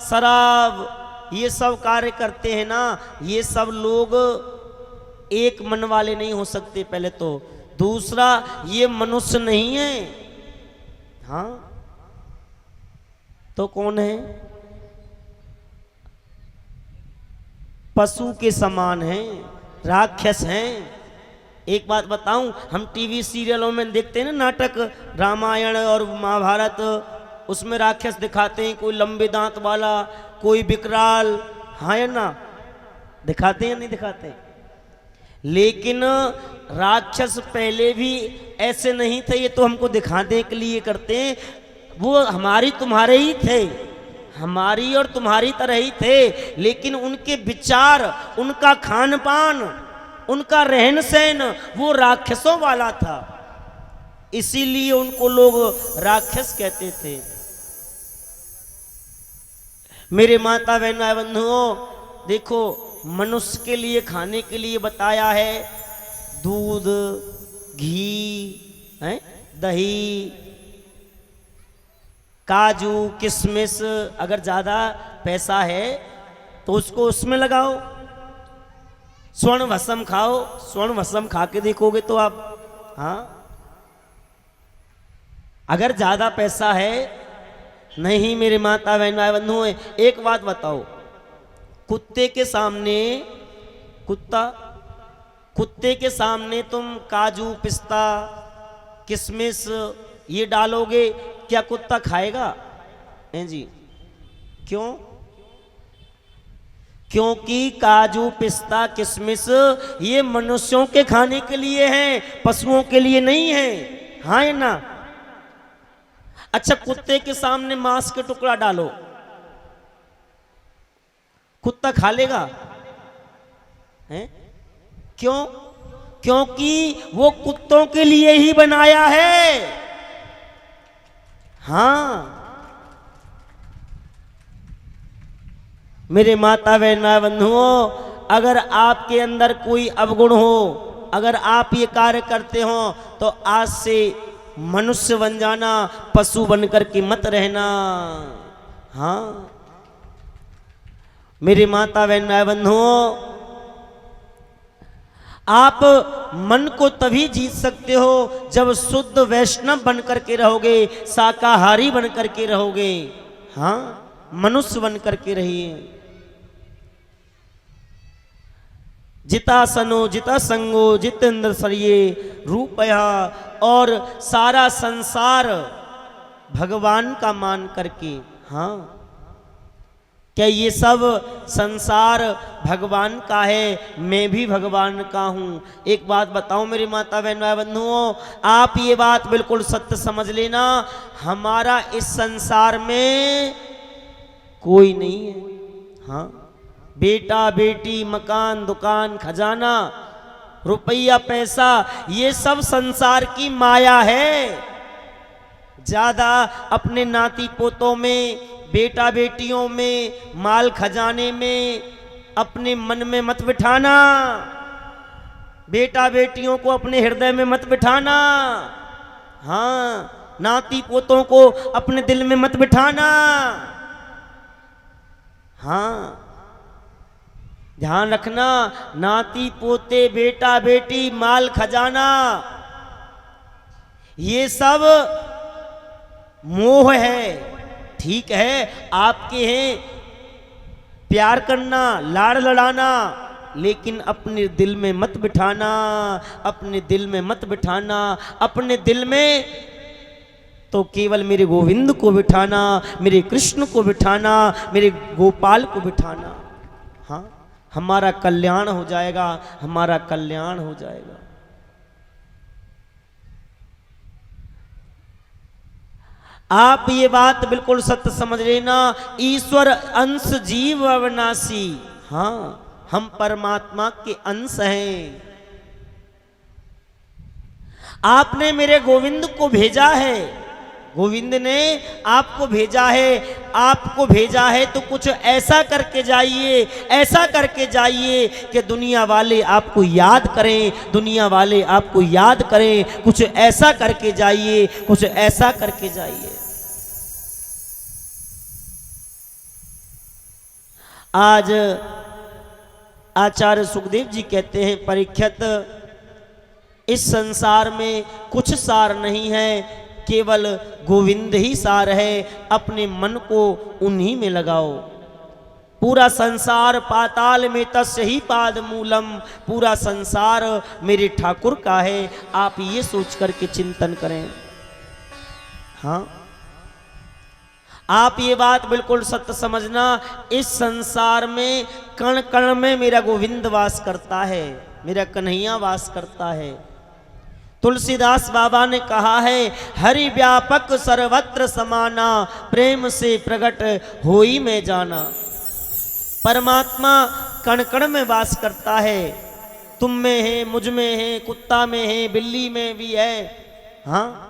शराब, ये सब कार्य करते हैं ना, ये सब लोग एक मन वाले नहीं हो सकते पहले तो। दूसरा, ये मनुष्य नहीं है। हाँ, तो कौन है? पशु के समान हैं, राक्षस हैं। एक बात बताऊं, हम टीवी सीरियलों में देखते हैं ना नाटक, रामायण और महाभारत, उसमें राक्षस दिखाते हैं, कोई लंबे दांत वाला, कोई विकराल, हाँ या ना? दिखाते हैं या नहीं दिखाते? लेकिन राक्षस पहले भी ऐसे नहीं थे, ये तो हमको दिखाने के लिए करते हैं। वो हमारी तुम्हारे ही थे, हमारी और तुम्हारी तरह ही थे, लेकिन उनके विचार, उनका खान पान, उनका रहन सहन वो राक्षसों वाला था, इसीलिए उनको लोग राक्षस कहते थे। मेरे माता बहन भाई बंधुओं, देखो मनुष्य के लिए खाने के लिए बताया है दूध, घी, दही, काजू, किशमिश। अगर ज्यादा पैसा है तो उसको उसमें लगाओ। स्वर्ण भस्म खाओ, स्वर्ण भस्म खा के देखोगे तो आप, हाँ, अगर ज्यादा पैसा है। नहीं मेरे माता बहन भाई बंधुओं, एक बात बताओ, कुत्ते के सामने, कुत्ते के सामने तुम काजू, पिस्ता, किशमिश ये डालोगे, क्या कुत्ता खाएगा? हैं जी? क्यों? क्योंकि काजू, पिस्ता, किशमिश ये मनुष्यों के खाने के लिए हैं, पशुओं के लिए नहीं है। हाँ या ना? अच्छा, कुत्ते के सामने मांस के टुकड़ा डालो, कुत्ता खा लेगा? हैं? क्यों? क्योंकि वो कुत्तों के लिए ही बनाया है। हाँ, मेरे माता बहन बंधुओं, अगर आपके अंदर कोई अवगुण हो, अगर आप ये कार्य करते हो, तो आज से मनुष्य बन जाना, पशु बनकर के मत रहना। हाँ, मेरे माता बहन बंधुओं, आप मन को तभी जीत सकते हो जब शुद्ध वैष्णव बनकर के रहोगे, शाकाहारी बनकर के रहोगे। हाँ, मनुष्य बनकर के रहिए। जितासनो जिता संगो जितेंद्र सरिये रूपया, और सारा संसार भगवान का मान करके। हाँ, क्या ये सब संसार भगवान का है? मैं भी भगवान का हूँ। एक बात बताऊं मेरी माता बहन भाई बंधुओं, आप ये बात बिल्कुल सत्य समझ लेना, हमारा इस संसार में कोई नहीं है। हाँ, बेटा बेटी, मकान, दुकान, खजाना, रुपया, पैसा, ये सब संसार की माया है। ज्यादा अपने नाती पोतों में, बेटा बेटियों में, माल खजाने में अपने मन में मत बिठाना। बेटा बेटियों को अपने हृदय में मत बिठाना। हाँ, नाती पोतों को अपने दिल में मत बिठाना। हाँ, ध्यान रखना, नाती पोते बेटा बेटी माल खजाना ये सब मोह है। ठीक है, आपके हैं, प्यार करना, लाड़ लड़ाना, लेकिन अपने दिल में मत बिठाना, अपने दिल में मत बिठाना। अपने दिल में तो केवल मेरे गोविंद को बिठाना, मेरे कृष्ण को बिठाना, मेरे गोपाल को बिठाना। हाँ, हमारा कल्याण हो जाएगा, हमारा कल्याण हो जाएगा। आप ये बात बिल्कुल सत्य समझ लेना, ईश्वर अंश जीव अविनाशी। हाँ, हम परमात्मा के अंश हैं। आपने मेरे गोविंद को भेजा है, गोविंद ने आपको भेजा है। आपको भेजा है तो कुछ ऐसा करके जाइए, ऐसा करके जाइए कि दुनिया वाले आपको याद करें, दुनिया वाले आपको याद करें। कुछ ऐसा करके जाइए, कुछ ऐसा करके जाइए। आज आचार्य सुखदेव जी कहते हैं, परीक्षित, इस संसार में कुछ सार नहीं है, केवल गोविंद ही सार है। अपने मन को उन्हीं में लगाओ। पूरा संसार पाताल में तस्य ही पाद मूलम, पूरा संसार मेरे ठाकुर का है। आप ये सोच करके चिंतन करें। हाँ, आप ये बात बिल्कुल सत्य समझना, इस संसार में कण कण में मेरा गोविंद वास करता है, मेरा कन्हैया वास करता है। तुलसीदास बाबा ने कहा है, हरि व्यापक सर्वत्र समाना, प्रेम से प्रकट होई में जाना। परमात्मा कण कण में वास करता है। तुम में है, मुझ में है, कुत्ता में है, बिल्ली में भी है। हाँ,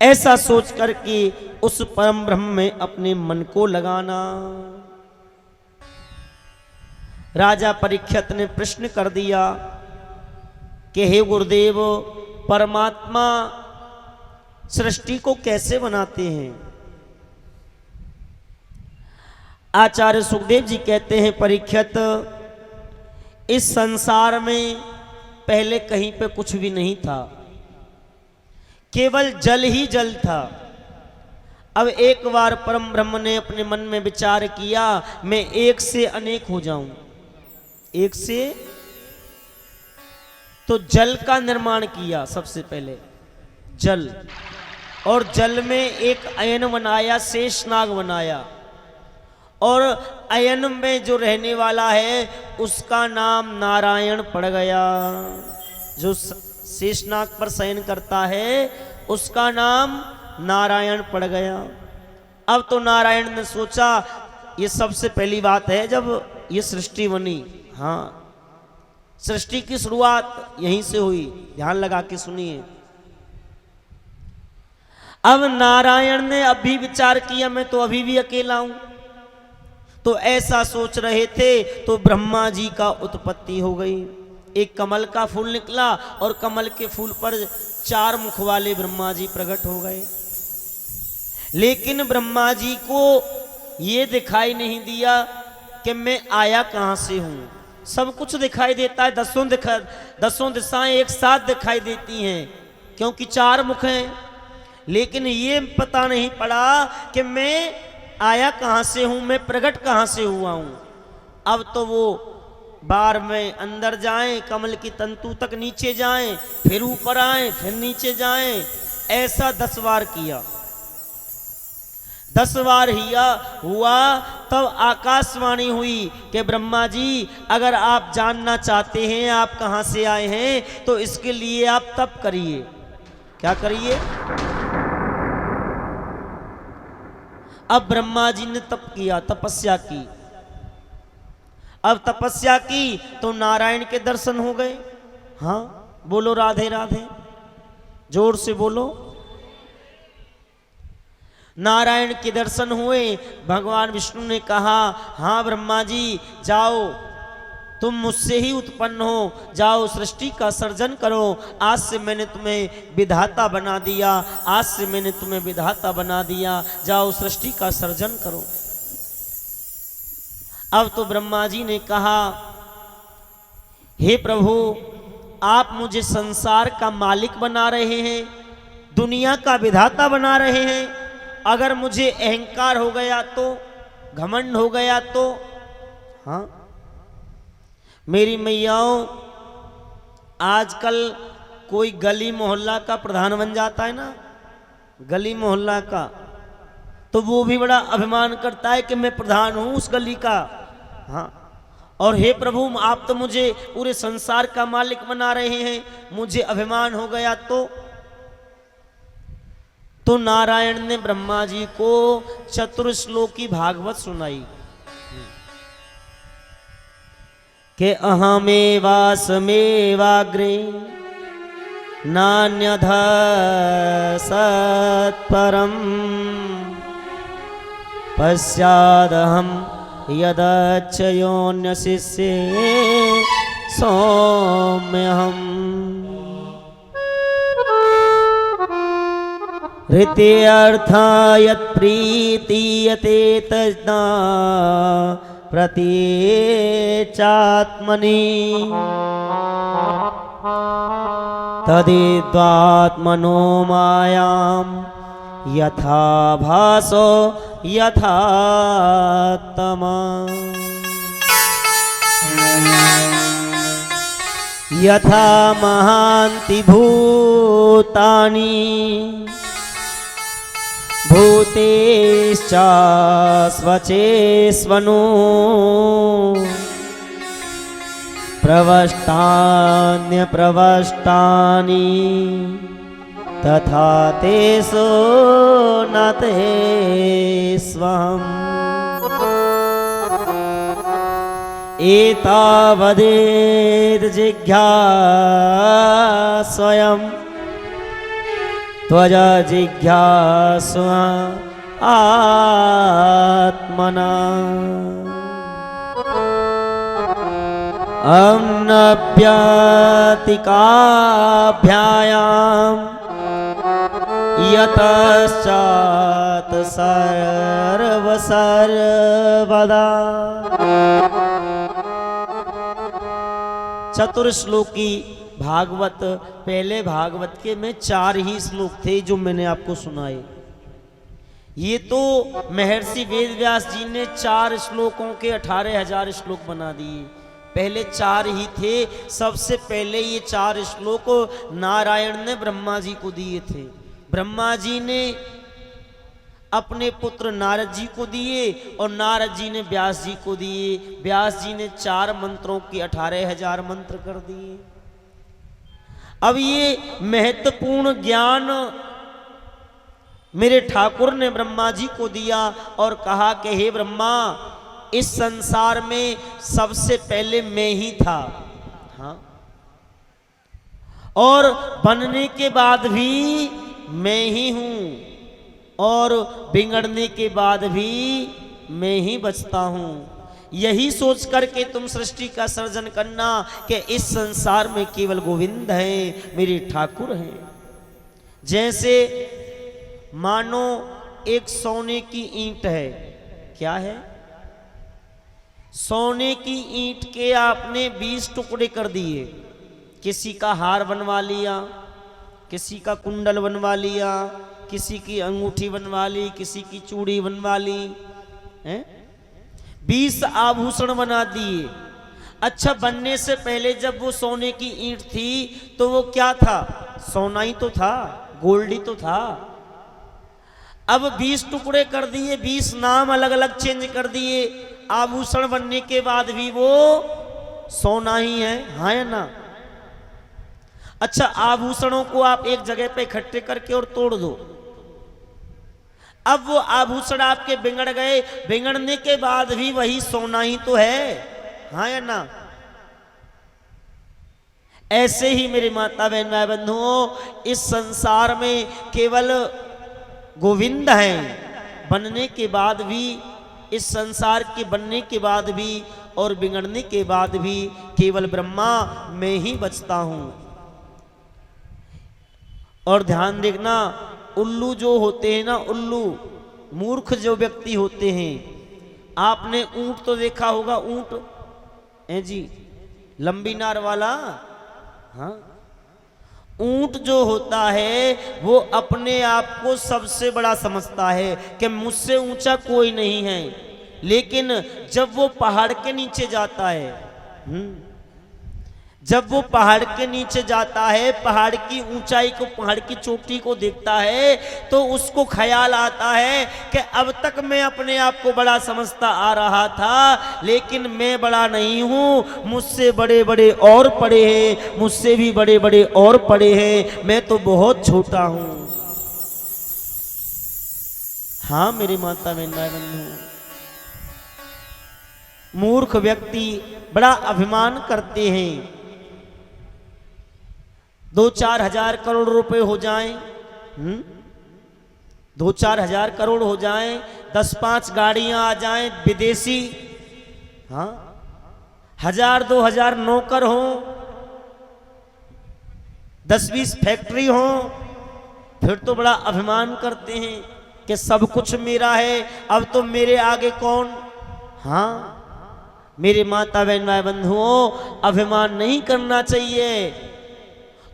ऐसा सोच करके उस परम ब्रह्म में अपने मन को लगाना। राजा परीक्षित ने प्रश्न कर दिया कि हे गुरुदेव, परमात्मा सृष्टि को कैसे बनाते हैं? आचार्य सुखदेव जी कहते हैं, परीक्षित, इस संसार में पहले कहीं पे कुछ भी नहीं था, केवल जल ही जल था। अब एक बार परम ब्रह्म ने अपने मन में विचार किया, मैं एक से अनेक हो जाऊं। एक से तो जल का निर्माण किया सबसे पहले, जल, और जल में एक अयन बनाया, शेषनाग बनाया, और अयन में जो रहने वाला है उसका नाम नारायण पड़ गया। जो शेषनाग पर शयन करता है उसका नाम नारायण पड़ गया। अब तो नारायण ने सोचा, ये सबसे पहली बात है जब ये सृष्टि बनी। हाँ, सृष्टि की शुरुआत यहीं से हुई, ध्यान लगा के सुनिए। अब नारायण ने अभी विचार किया, मैं तो अभी भी अकेला हूं। तो ऐसा सोच रहे थे तो ब्रह्मा जी का उत्पत्ति हो गई। एक कमल का फूल निकला और कमल के फूल पर 4 मुख वाले ब्रह्मा जी प्रकट हो गए। लेकिन ब्रह्मा जी को ये दिखाई नहीं दिया कि मैं आया कहां से हूं। सब कुछ दिखाई देता है, दसों दिशाएं एक साथ दिखाई देती हैं क्योंकि 4 मुख हैं, लेकिन ये पता नहीं पड़ा कि मैं आया कहां से हूं, मैं प्रकट कहां से हुआ हूं। अब तो वो बार में अंदर जाएं, कमल की तंतु तक नीचे जाएं, फिर ऊपर आएं, फिर नीचे जाएं, ऐसा 10 बार किया। 10 बार हुआ तब आकाशवाणी हुई कि ब्रह्मा जी, अगर आप जानना चाहते हैं आप कहां से आए हैं तो इसके लिए आप तप करिए। क्या करिए? अब ब्रह्मा जी ने तप किया, तपस्या की। अब तपस्या की तो नारायण के दर्शन हो गए। हाँ, बोलो राधे राधे, जोर से बोलो। नारायण के दर्शन हुए। भगवान विष्णु ने कहा, हाँ ब्रह्मा जी जाओ, तुम मुझसे ही उत्पन्न हो, जाओ सृष्टि का सर्जन करो। आज से मैंने तुम्हें विधाता बना दिया, आज से मैंने तुम्हें विधाता बना दिया, जाओ सृष्टि का सर्जन करो। अब तो ब्रह्मा जी ने कहा, हे प्रभु, आप मुझे संसार का मालिक बना रहे हैं, दुनिया का विधाता बना रहे हैं। अगर मुझे अहंकार हो गया तो, घमंड हो गया तो, हाँ मेरी मैयाओं, आजकल कोई गली मोहल्ला का प्रधान बन जाता है ना, गली मोहल्ला का, तो वो भी बड़ा अभिमान करता है कि मैं प्रधान हूं उस गली का। हाँ, और हे प्रभु, आप तो मुझे पूरे संसार का मालिक बना रहे हैं, मुझे अभिमान हो गया तो नारायण ने ब्रह्मा जी को चतुर्श्लोकी भागवत सुनाई के अहमेवासमेवाग्रे नान्यथ सत्परम पश्चादहं यदच्चयोन्य शिष्ये सौम्यहम् ऋत्यर्था यत्प्रीतीयते तज्ज्ञा प्रतीचात्मनि तदिद्वात्मनो मायां यथा भासो यथा तमा यथा महान्ति भूतानि भूतेश्चास्वचेष्वनु प्रवष्टान्यप्रवष्टानि तथा तेषु न तेष्वहम् एतावदेत जिज्ञास्वयम् त्वजा जिज्ञासु आत्मना अम्नप्यतिकाभ्यायां यतश्चात् सर्वदा। चतुर्श्लोकी भागवत, पहले भागवत के में 4 ही श्लोक थे जो मैंने आपको सुनाए। ये तो महर्षि वेदव्यास जी ने 4 श्लोकों के 18,000 श्लोक बना दिए। पहले 4 ही थे। सबसे पहले ये 4 श्लोक नारायण ने ब्रह्मा जी को दिए थे। ब्रह्मा जी ने अपने पुत्र नारद जी को दिए और नारद जी ने व्यास जी को दिए। व्यास जी ने 4 मंत्रों के 18,000 मंत्र कर दिए। अब ये महत्वपूर्ण ज्ञान मेरे ठाकुर ने ब्रह्मा जी को दिया और कहा कि हे ब्रह्मा, इस संसार में सबसे पहले मैं ही था, हाँ, और बनने के बाद भी मैं ही हूं और बिगड़ने के बाद भी मैं ही बचता हूं। यही सोच करके तुम सृष्टि का सर्जन करना कि इस संसार में केवल गोविंद है, मेरे ठाकुर हैं। जैसे मानो एक सोने की ईंट है, क्या है? सोने की ईंट के आपने 20 टुकड़े कर दिए, किसी का हार बनवा लिया, किसी का कुंडल बनवा लिया, किसी की अंगूठी बनवा ली, किसी की चूड़ी बनवा ली, हैं? 20 आभूषण बना दिए। अच्छा, बनने से पहले जब वो सोने की ईंट थी तो वो क्या था? सोना ही तो था, गोल्ड ही तो था। अब 20 टुकड़े कर दिए, 20 नाम अलग अलग चेंज कर दिए, आभूषण बनने के बाद भी वो सोना ही है, हाँ या ना? अच्छा, आभूषणों को आप एक जगह पे इकट्ठे करके और तोड़ दो, अब वो आभूषण आपके बिगड़ गए, बिगड़ने के बाद भी वही सोना ही तो है, हाँ या ना? ऐसे ही मेरे माता बहन भाई बंधुओं, इस संसार में केवल गोविंद हैं, बनने के बाद भी, इस संसार के बनने के बाद भी और बिगड़ने के बाद भी केवल ब्रह्मा मैं ही बचता हूं। और ध्यान देखना, उल्लू जो होते हैं ना, उल्लू मूर्ख जो व्यक्ति होते हैं, आपने ऊंट तो देखा होगा, ऊंट है जी, लंबी नार वाला। हाँ, ऊंट जो होता है वो अपने आप को सबसे बड़ा समझता है कि मुझसे ऊंचा कोई नहीं है, लेकिन जब वो पहाड़ के नीचे जाता है, जब वो पहाड़ के नीचे जाता है, पहाड़ की ऊंचाई को, पहाड़ की चोटी को देखता है, तो उसको ख्याल आता है कि अब तक मैं अपने आप को बड़ा समझता आ रहा था, लेकिन मैं बड़ा नहीं हूं, मुझसे बड़े बड़े और पड़े हैं, मुझसे भी बड़े बड़े और पड़े हैं, मैं तो बहुत छोटा हूं। हाँ मेरी माता बहनों, मूर्ख व्यक्ति बड़ा अभिमान करते हैं। 2-4 हजार करोड़ रुपए हो जाएं, 2-4 हजार करोड़ हो जाएं, 10-5 गाड़ियां आ जाएं विदेशी, हाँ, 1000-2000 नौकर हो, 10-20 फैक्ट्री हो, फिर तो बड़ा अभिमान करते हैं कि सब कुछ मेरा है, अब तो मेरे आगे कौन। हाँ मेरे माता बहन भाई बंधुओं, अभिमान नहीं करना चाहिए,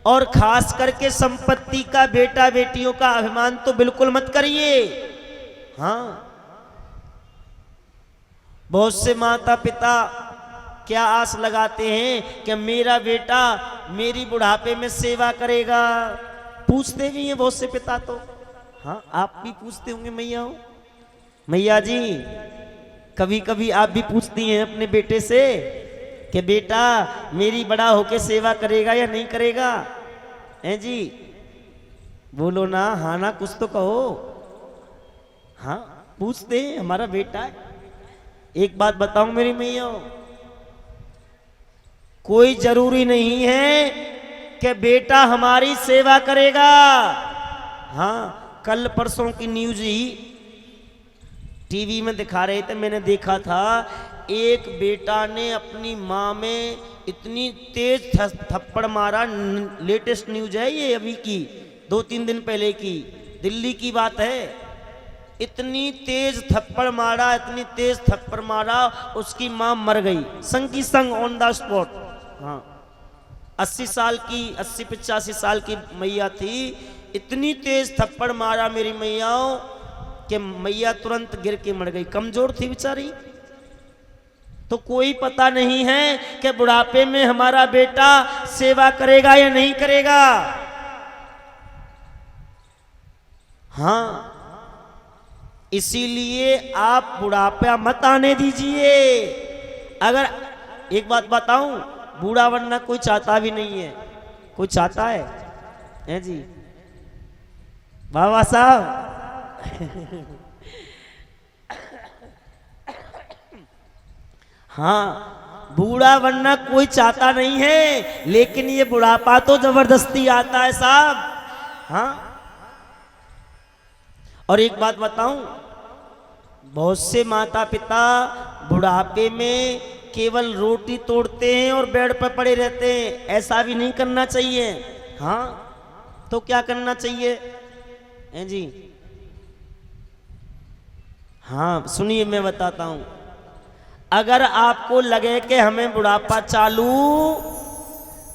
और खास करके संपत्ति का, बेटा बेटियों का अभिमान तो बिल्कुल मत करिए। हाँ, बहुत से माता पिता क्या आस लगाते हैं कि मेरा बेटा मेरी बुढ़ापे में सेवा करेगा, पूछते भी हैं बहुत से पिता तो। हाँ, आप भी पूछते होंगे मैया हो, मैया जी, कभी कभी आप भी पूछती हैं अपने बेटे से कि बेटा मेरी बड़ा होके सेवा करेगा या नहीं करेगा, हैं जी, बोलो ना, हाँ ना, कुछ तो कहो। हाँ पूछते हैं, हमारा बेटा है। एक बात बताऊं मेरी मैया, कोई जरूरी नहीं है कि बेटा हमारी सेवा करेगा। हाँ, कल परसों की न्यूज ही टीवी में दिखा रहे थे, मैंने देखा था, एक बेटा ने अपनी माँ में इतनी तेज थप्पड़ मारा, लेटेस्ट न्यूज है ये, अभी की 2-3 दिन पहले की, दिल्ली की बात है, इतनी तेज थप्पड़ मारा, इतनी तेज थप्पड़ मारा, उसकी माँ मर गई संग की संग, ऑन द स्पॉट। हाँ, 80 साल की, 80-85 साल की मैया थी, इतनी तेज थप्पड़ मारा मेरी मैयाओं कि मैया तुरंत गिर के मर गई, कमजोर थी बेचारी। तो कोई पता नहीं है कि बुढ़ापे में हमारा बेटा सेवा करेगा या नहीं करेगा। हाँ, इसीलिए आप बुढ़ापा मत आने दीजिए। अगर एक बात बताऊं, बूढ़ा बनना कोई चाहता भी नहीं है, कोई चाहता है जी बाबा साहब। हाँ, बूढ़ा बनना कोई चाहता नहीं है, लेकिन ये बुढ़ापा तो जबरदस्ती आता है साहब। हाँ, और एक बात बताऊं, बहुत से माता पिता बुढ़ापे में केवल रोटी तोड़ते हैं और बेड पर पड़े रहते हैं, ऐसा भी नहीं करना चाहिए। हाँ, तो क्या करना चाहिए हैं जी? हाँ सुनिए, मैं बताता हूं, अगर आपको लगे कि हमें बुढ़ापा चालू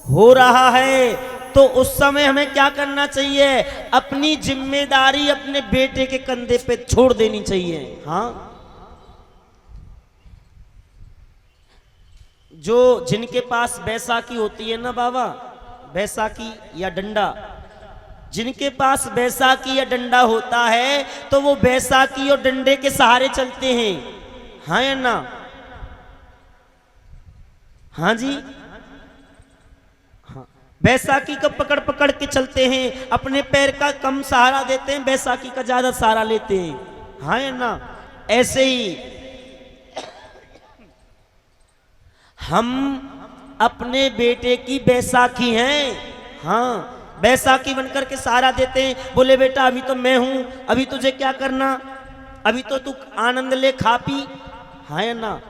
हो रहा है, तो उस समय हमें क्या करना चाहिए? अपनी जिम्मेदारी अपने बेटे के कंधे पे छोड़ देनी चाहिए। हाँ, जो जिनके पास बैसाखी होती है ना बाबा, बैसाखी या डंडा, जिनके पास बैसाखी या डंडा होता है, तो वो बैसाखी और डंडे के सहारे चलते हैं। हाँ या ना? हाँ जी, हाँ, बैसाखी का पकड़ पकड़ के चलते हैं, अपने पैर का कम सहारा देते हैं, बैसाखी का ज्यादा सहारा लेते हैं। हाँ या ना? ऐसे ही हम अपने बेटे की बैसाखी हैं। हाँ, बैसाखी बनकर के सहारा देते हैं, बोले बेटा अभी तो मैं हूं, अभी तुझे क्या करना, अभी तो तू आनंद ले, खा पी। हाँ या ना?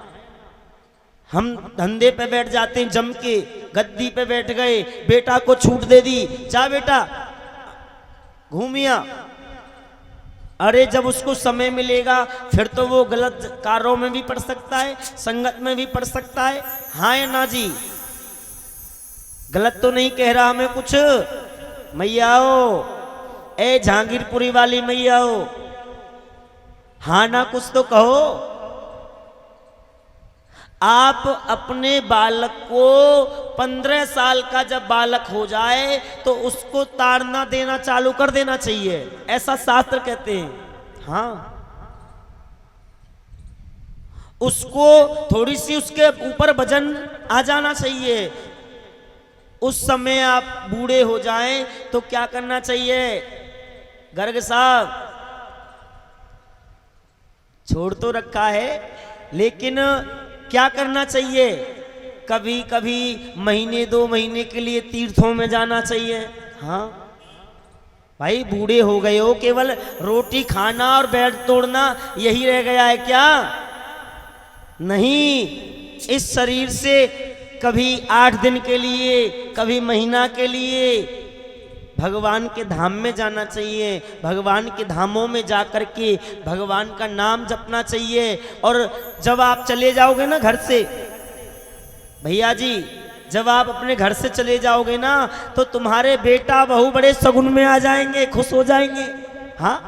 हम धंधे पे बैठ जाते हैं, जम के गद्दी पे बैठ गए, बेटा को छूट दे दी, जा बेटा घूमिया। अरे जब उसको समय मिलेगा फिर तो वो गलत कार्यों में भी पड़ सकता है, संगत में भी पड़ सकता है। हाँ या ना जी? गलत तो नहीं कह रहा मैं कुछ? मैया हो, ए जहांगीरपुरी वाली मैया हो, हाँ ना कुछ तो कहो। आप अपने बालक को 15 साल का जब बालक हो जाए तो उसको ताड़ना देना चालू कर देना चाहिए, ऐसा शास्त्र कहते हैं। हाँ, उसको थोड़ी सी उसके ऊपर वजन आ जाना चाहिए। उस समय आप बूढ़े हो जाएं तो क्या करना चाहिए? गर्ग साहब छोड़ तो रखा है, लेकिन क्या करना चाहिए? कभी कभी महीने 2 महीने के लिए तीर्थों में जाना चाहिए। हाँ भाई, बूढ़े हो गए हो, केवल रोटी खाना और बेड तोड़ना यही रह गया है क्या? नहीं, इस शरीर से कभी 8 दिन के लिए, कभी महीना के लिए भगवान के धाम में जाना चाहिए। भगवान के धामों में जाकर के भगवान का नाम जपना चाहिए। और जब आप चले जाओगे ना घर से, भैया जी, जब आप अपने घर से चले जाओगे ना तो तुम्हारे बेटा बहू बड़े सगुन में आ जाएंगे, खुश हो जाएंगे। हाँ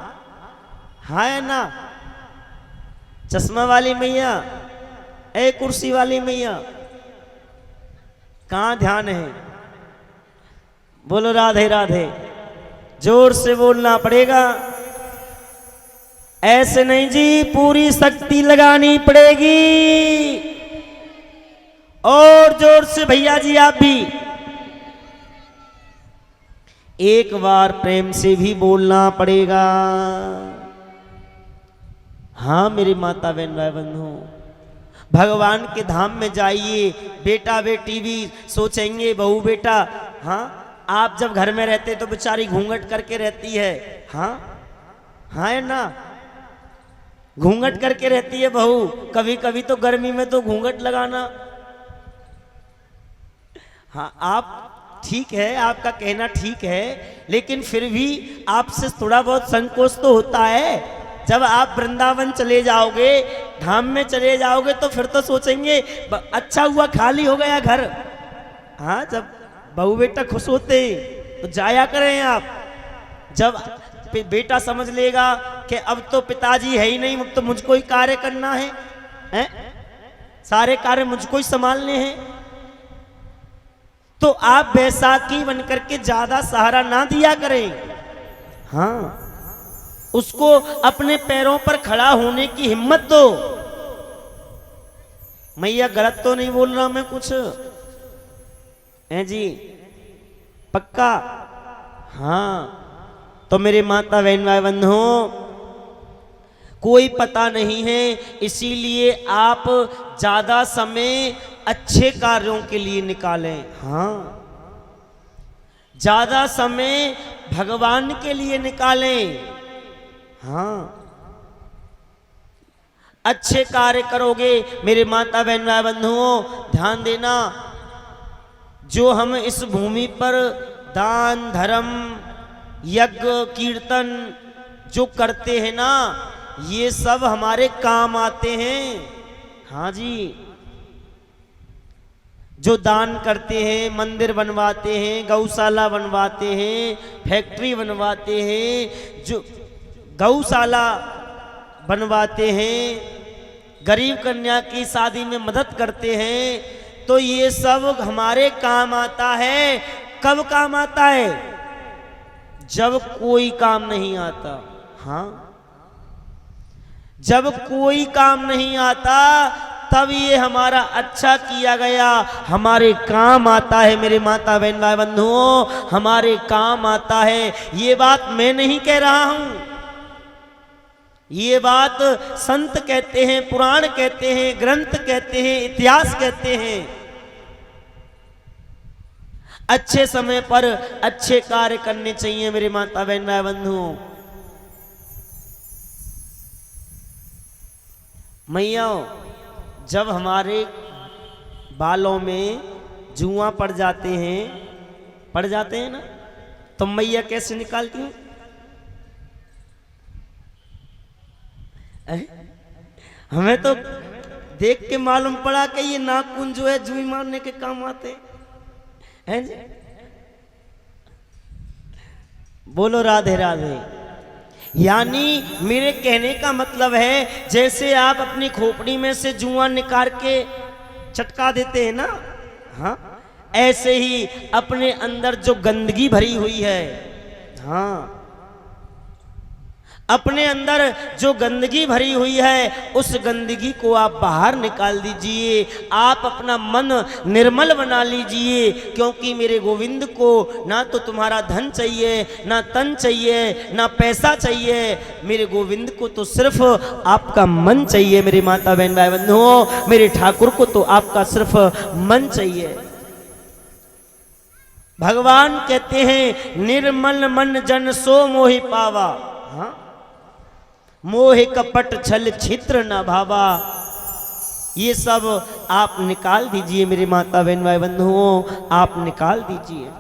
हाँ है ना? चश्मा वाली मैया, ए कुर्सी वाली मैया, कहाँ ध्यान है? बोलो राधे राधे, जोर से बोलना पड़ेगा, ऐसे नहीं जी, पूरी शक्ति लगानी पड़ेगी। और जोर से भैया जी आप भी एक बार प्रेम से भी बोलना पड़ेगा। हाँ मेरी माता बहन भाई बंधु, भगवान के धाम में जाइए। बेटा बेटी भी सोचेंगे, बहू बेटा, हाँ आप जब घर में रहते तो बेचारी घूंघट करके रहती है। हाँ हाँ है ना? घूंघट करके रहती है बहू, कभी कभी तो गर्मी में तो घूंघट लगाना। हाँ आप ठीक है, आपका कहना ठीक है, लेकिन फिर भी आपसे थोड़ा बहुत संकोच तो होता है। जब आप वृंदावन चले जाओगे, धाम में चले जाओगे, तो फिर तो सोचेंगे अच्छा हुआ खाली हो गया घर। हाँ, जब बहू बेटा खुश होते तो जाया करें आप। जब बेटा समझ लेगा कि अब तो पिताजी है ही नहीं, अब तो मुझको ही कार्य करना है, हैं? सारे कार्य मुझको ही संभालने हैं, तो आप बैसाखी बनकर के ज्यादा सहारा ना दिया करें। हाँ, उसको अपने पैरों पर खड़ा होने की हिम्मत दो। मैया गलत तो नहीं बोल रहा मैं कुछ? हैं जी? पक्का? हाँ, तो मेरे माता बहन भाई बंधु, कोई पता नहीं है, इसीलिए आप ज्यादा समय अच्छे कार्यों के लिए निकालें। हाँ, ज्यादा समय भगवान के लिए निकालें। हाँ, अच्छे कार्य करोगे मेरे माता बहन भाई बंधुओं, ध्यान देना, जो हम इस भूमि पर दान धर्म यज्ञ कीर्तन जो करते हैं ना, ये सब हमारे काम आते हैं। हाँ जी, जो दान करते हैं, मंदिर बनवाते हैं, गौशाला बनवाते हैं, फैक्ट्री बनवाते हैं, जो गौशाला बनवाते हैं, गरीब कन्या की शादी में मदद करते हैं, तो ये सब हमारे काम आता है। कब काम आता है? जब कोई काम नहीं आता। हाँ, जब कोई काम नहीं आता तब ये हमारा अच्छा किया गया हमारे काम आता है। मेरे माता बहन भाई बंधुओं, हमारे काम आता है। ये बात मैं नहीं कह रहा हूं, ये बात संत कहते हैं, पुराण कहते हैं, ग्रंथ कहते हैं, इतिहास कहते हैं। अच्छे समय पर अच्छे कार्य करने चाहिए मेरे माता बहन भाई बंधुओं। मैया, जब हमारे बालों में जुआ पड़ जाते हैं ना, तो मैया कैसे निकालती हैं? हमें तो देख के मालूम पड़ा कि ये नाखून जो है जुई मारने के काम आते हैं जी। बोलो राधे राधे। यानी मेरे कहने का मतलब है जैसे आप अपनी खोपड़ी में से जुआ निकाल के चटका देते हैं ना, हाँ, ऐसे ही अपने अंदर जो गंदगी भरी हुई है, हाँ, अपने अंदर जो गंदगी भरी हुई है उस गंदगी को आप बाहर निकाल दीजिए। आप अपना मन निर्मल बना लीजिए, क्योंकि मेरे गोविंद को ना तो तुम्हारा धन चाहिए, ना तन चाहिए, ना पैसा चाहिए। मेरे गोविंद को तो सिर्फ आपका मन चाहिए। मेरी माता बहन भाई बंधुओं, मेरे ठाकुर को तो आपका सिर्फ मन चाहिए। भगवान कहते हैं निर्मल मन जन सो मोहि पावा, हाँ, मोह कपट छल छिद्र न भावा। ये सब आप निकाल दीजिए मेरी माता बहन भाई बंधुओं, आप निकाल दीजिए।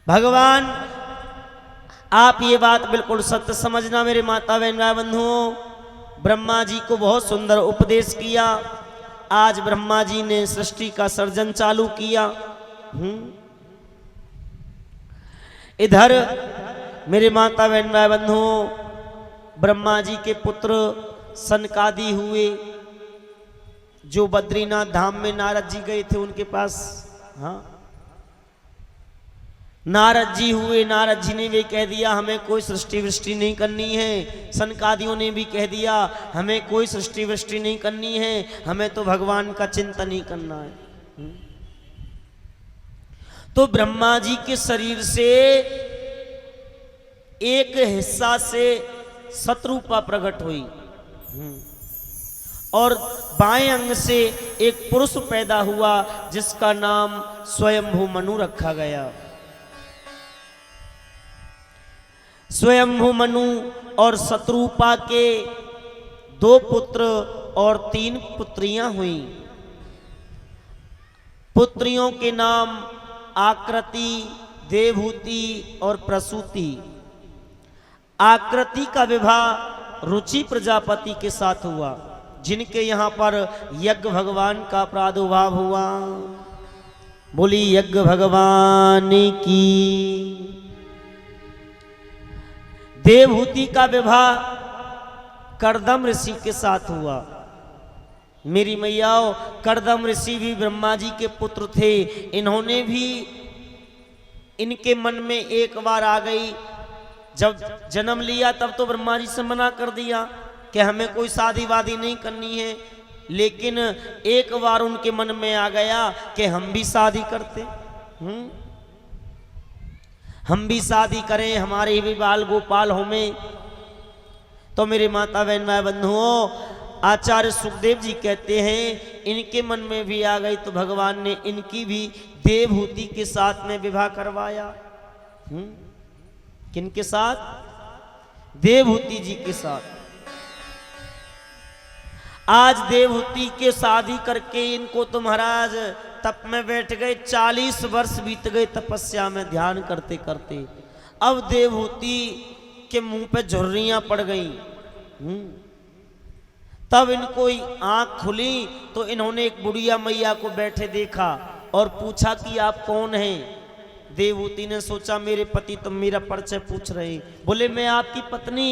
भगवान, आप ये बात बिल्कुल सत्य समझना मेरे माता बहन भाई बंधुओं। ब्रह्मा जी को बहुत सुंदर उपदेश किया। आज ब्रह्मा जी ने सृष्टि का सर्जन चालू किया। इधर मेरे माता बहन भाई बंधुओं, ब्रह्मा जी के पुत्र सनकादि हुए, जो बद्रीनाथ धाम में नारद जी गए थे उनके पास, हाँ, नारद जी हुए। नारद जी ने भी कह दिया हमें कोई सृष्टि वृष्टि नहीं करनी है। सनकादियों ने भी कह दिया हमें कोई सृष्टि वृष्टि नहीं करनी है, हमें तो भगवान का चिंतन ही करना है। तो ब्रह्मा जी के शरीर से एक हिस्सा से शत्रुपा प्रकट हुई और बाएं अंग से एक पुरुष पैदा हुआ जिसका नाम स्वयंभू मनु रखा गया। स्वयंभू मनु और शत्रुपा के 2 पुत्र और 3 पुत्रियां हुई। पुत्रियों के नाम आकृति, देवहूति और प्रसूति। आकृति का विवाह रुचि प्रजापति के साथ हुआ, जिनके यहाँ पर यज्ञ भगवान का प्रादुर्भाव हुआ। बोली यज्ञ भगवान की। देवहूति का विवाह कर्दम ऋषि के साथ हुआ। मेरी मैयाओं, कर्दम ऋषि भी ब्रह्मा जी के पुत्र थे। इन्होंने भी, इनके मन में एक बार आ गई, जब जन्म लिया तब तो ब्रह्मा जी से मना कर दिया कि हमें कोई शादी वादी नहीं करनी है, लेकिन एक बार उनके मन में आ गया कि हम भी शादी करते, हम भी शादी करें, हमारे भी बाल गोपाल हों। तो मेरे माता बहन भाई बंधुओं, आचार्य सुखदेव जी कहते हैं इनके मन में भी आ गई तो भगवान ने इनकी भी देवहूति के साथ में विवाह करवाया। किनके साथ? देवहूति जी के साथ। आज देवहूति के शादी करके इनको तो महाराज तप में बैठ गए, 40 वर्ष बीत गए तपस्या में ध्यान करते करते। अब देवहूति के मुंह पे झुर्रियां पड़ गई। तब इनको आंख खुली तो इन्होंने एक बुढ़िया मैया को बैठे देखा और पूछा कि आप कौन हैं? देवहूति ने सोचा मेरे पति तो मेरा परिचय पूछ रहे। बोले मैं आपकी पत्नी।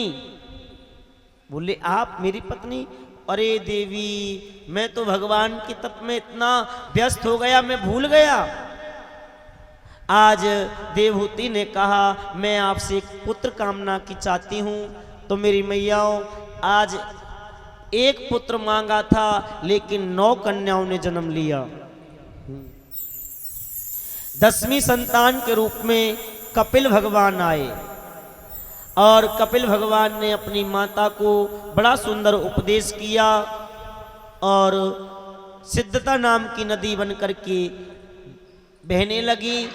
बोले आप मेरी पत्नी? अरे देवी, मैं तो भगवान की तप में इतना व्यस्त हो गया, मैं भूल गया। आज देवहूति ने कहा मैं आपसे एक पुत्र कामना की चाहती हूँ। तो मेरी मैयाओं, आज एक पुत्र मांगा था लेकिन 9 कन्याओं ने जन्म लिया। 10वीं संतान के रूप में कपिल भगवान आए और कपिल भगवान ने अपनी माता को बड़ा सुंदर उपदेश किया और सिद्धता नाम की नदी बन करके बहने लगी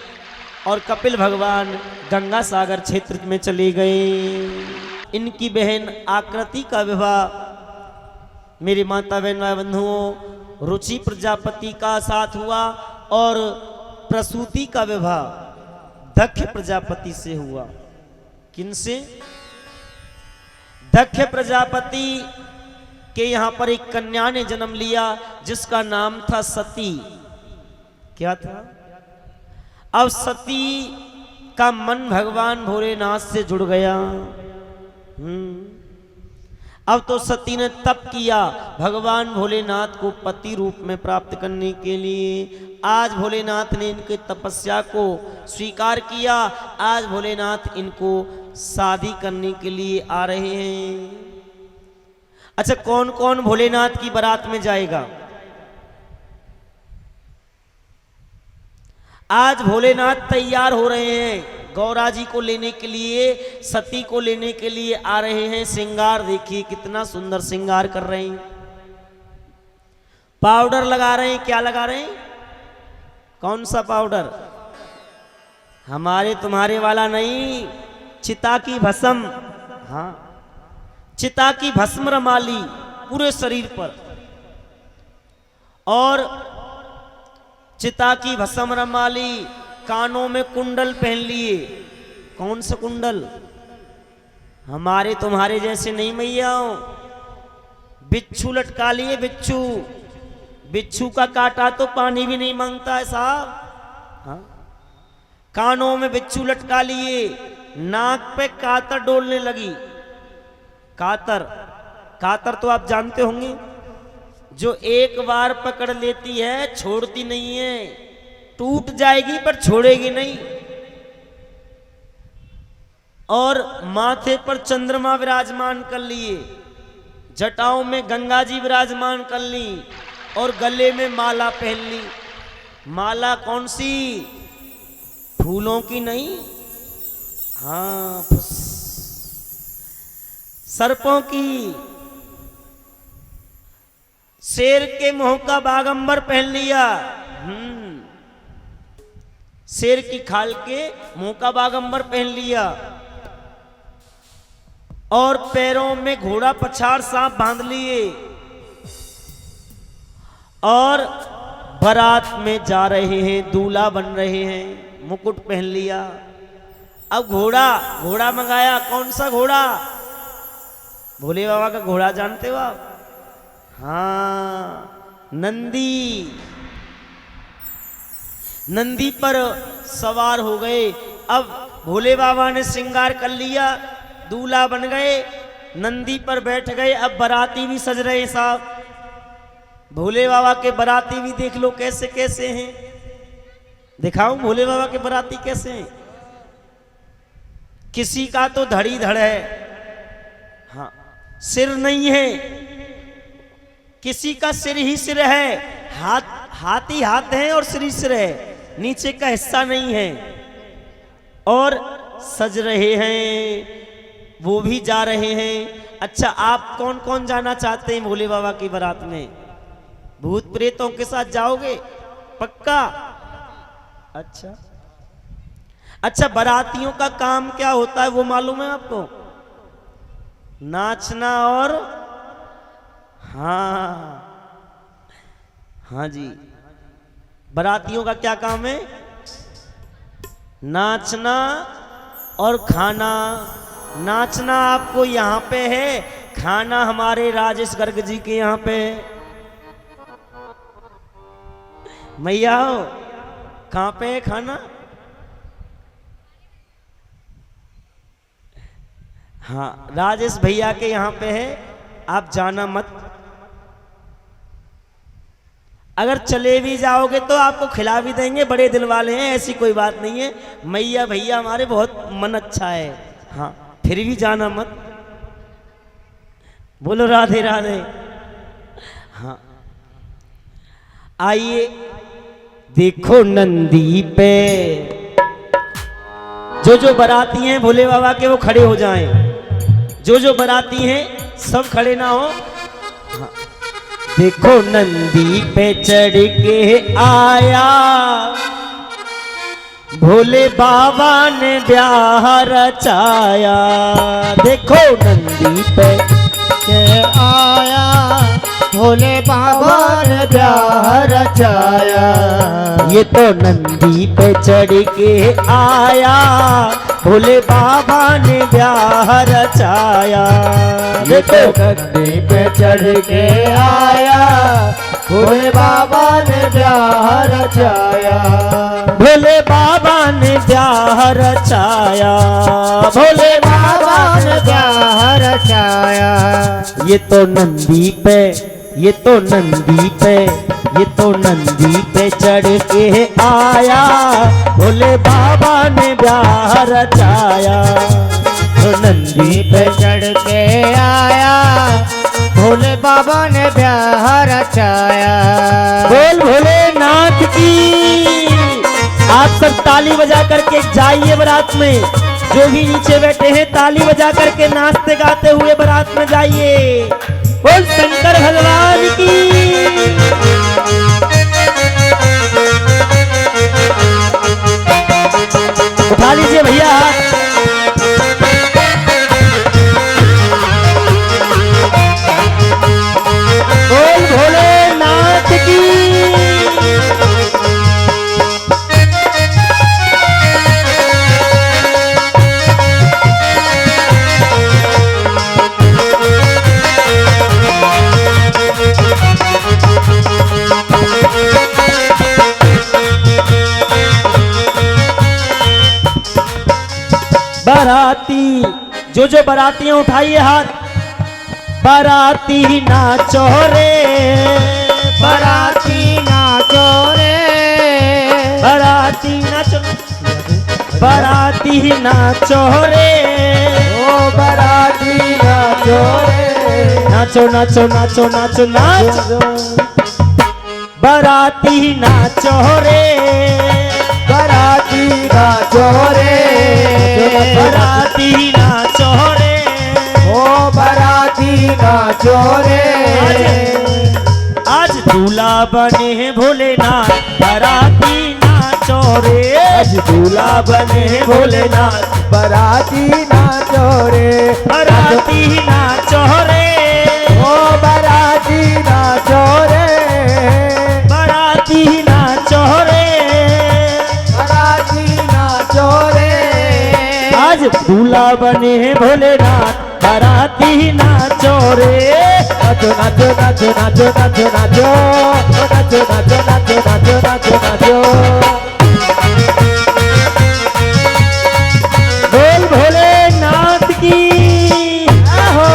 और कपिल भगवान गंगा सागर क्षेत्र में चले गए। इनकी बहन आकृति का विवाह मेरी माता बहन भाई बंधुओं रुचि प्रजापति का साथ हुआ और प्रसूति का विवाह दक्ष प्रजापति से हुआ। किनसे? दक्ष प्रजापति के यहां पर एक कन्या ने जन्म लिया जिसका नाम था सती। क्या था? अब सती का मन भगवान भोलेनाथ से जुड़ गया। अब तो सती ने तप किया भगवान भोलेनाथ को पति रूप में प्राप्त करने के लिए। आज भोलेनाथ ने इनके तपस्या को स्वीकार किया। आज भोलेनाथ इनको शादी करने के लिए आ रहे हैं। अच्छा, कौन कौन भोलेनाथ की बारात में जाएगा? आज भोलेनाथ तैयार हो रहे हैं गौरा जी को लेने के लिए, सती को लेने के लिए आ रहे हैं। श्रृंगार देखिए कितना सुंदर श्रृंगार कर रहे हैं। पाउडर लगा रहे हैं। क्या लगा रहे हैं? कौन सा पाउडर? हमारे तुम्हारे वाला नहीं, चिता की भस्म। हाँ, चिता की भस्म रमा ली पूरे शरीर पर और चिता की भस्म रमा ली। कानों में कुंडल पहन लिए। कौन सा कुंडल? हमारे तुम्हारे जैसे नहीं मैया। बिच्छू लटका लिए। बिच्छू, बिच्छू का काटा तो पानी भी नहीं मांगता है साहब। हाँ? कानों में बिच्छू लटका लिए। नाक पे कातर डोलने लगी। कातर, कातर तो आप जानते होंगे, जो एक बार पकड़ लेती है छोड़ती नहीं है। टूट जाएगी पर छोड़ेगी नहीं। और माथे पर चंद्रमा विराजमान कर लिए। जटाओं में गंगा जी विराजमान कर ली और गले में माला पहन ली। माला कौन सी? फूलों की नहीं, हाँ, सर्पों की। शेर के मुंह का बागंबर पहन लिया। शेर की खाल के मुंह का बागंबर पहन लिया और पैरों में घोड़ा पछाड़ सांप बांध लिए और बारात में जा रहे हैं, दूल्हा बन रहे हैं। मुकुट पहन लिया। अब घोड़ा, घोड़ा मंगाया। कौन सा घोड़ा? भोले बाबा का घोड़ा जानते हो आप? हाँ, नंदी। नंदी पर सवार हो गए। अब भोले बाबा ने श्रृंगार कर लिया, दूल्हा बन गए, नंदी पर बैठ गए। अब बाराती भी सज रहे साहब। भोले बाबा के बाराती भी देख लो कैसे कैसे हैं। दिखाऊं भोले बाबा के बाराती कैसे हैं? किसी का तो धड़ी धड़ है, हाँ, सिर नहीं है। किसी का सिर ही सिर है, हाथ ही हाथ है और सिर ही सिर है, नीचे का हिस्सा नहीं है। और सज रहे हैं, वो भी जा रहे हैं। अच्छा, आप कौन कौन जाना चाहते हैं भोले बाबा की बारात में? भूत प्रेतों के साथ जाओगे? पक्का? अच्छा अच्छा, बारातियों का काम क्या होता है वो मालूम है आपको? नाचना और हाँ जी, बारातियों का क्या काम है? नाचना और खाना। नाचना आपको यहाँ पे है, खाना हमारे राजेश गर्ग जी के यहाँ पे है। मैया हो, कहाँ पे है खाना? हाँ, राजेश भैया के यहाँ पे है, आप जाना मत। अगर चले भी जाओगे तो आपको खिला भी देंगे, बड़े दिल वाले हैं, ऐसी कोई बात नहीं है। मैया भैया हमारे बहुत मन अच्छा है। हाँ, फिर भी जाना मत। बोलो राधे राधे। हाँ, आइए देखो नंदी पे जो बाराती हैं भोले बाबा के वो खड़े हो जाएं। जो बाराती हैं सब खड़े ना हो। हाँ, देखो नंदी पे चढ़ के आया भोले बाबा ने ब्याह रचाया। देखो नंदी पे के आया भोले बाबा ने ब्याह रचाया। ये तो नंदी पे चढ़ के आया, भोले बाबा ने ब्याह रचाया। ये तो नंदी पे चढ़ के आया, भोले बाबा ने ब्याह रचाया। भोले बाबा ने ब्याह रचाया, भोले बाबा ने ब्याह रचाया। ये तो नंदी पे, ये तो नंदी पे, ये तो नंदी पे चढ़ के आया, भोले बाबा ने ब्याह रचाया। तो नंदी पे चढ़ के आया, भोले बाबा ने ब्याह रचाया। बोल भोलेनाथ की। आप सब ताली बजा करके जाइए बारात में, जो भी नीचे बैठे हैं ताली बजा करके नाचते गाते हुए बारात में जाइए। बोल शंकर भगवान की। उठा लीजिए भैया हाथ। बोल भोलेनाथ की। बाराती, जो बारातियां उठाइए हाथ। बाराती नाचो रे, बाराती नाचो रे, बाराती नाचो, बाराती नाचो रे, ओ बाराती नाचो रे, नाचो नाचो नाचो नाचो नाचो। बाराती नाचो रे, बाराती नाचो रे, बाराती नाचो रे, ओ बाराती नाचो रे। आज दूल्हा बने हैं भोलेनाथ, बाराती नाचो रे। आज दूल्हा बने हैं भोलेनाथ, बाराती नाचो रे, बाराती नाचो रे, ओ बाराती नाचो रे, बाराती नाचो रे, बाराती नाचो रे। आज दूल्हा बने हैं भोलेनाथ, बाराती नाचो रे। नाचो नाचो नाचो नाचो नाचो नाचो, नाचो नाचो नाचो नाचो नाचो नाचो। बोल भोलेनाथ की। आहो।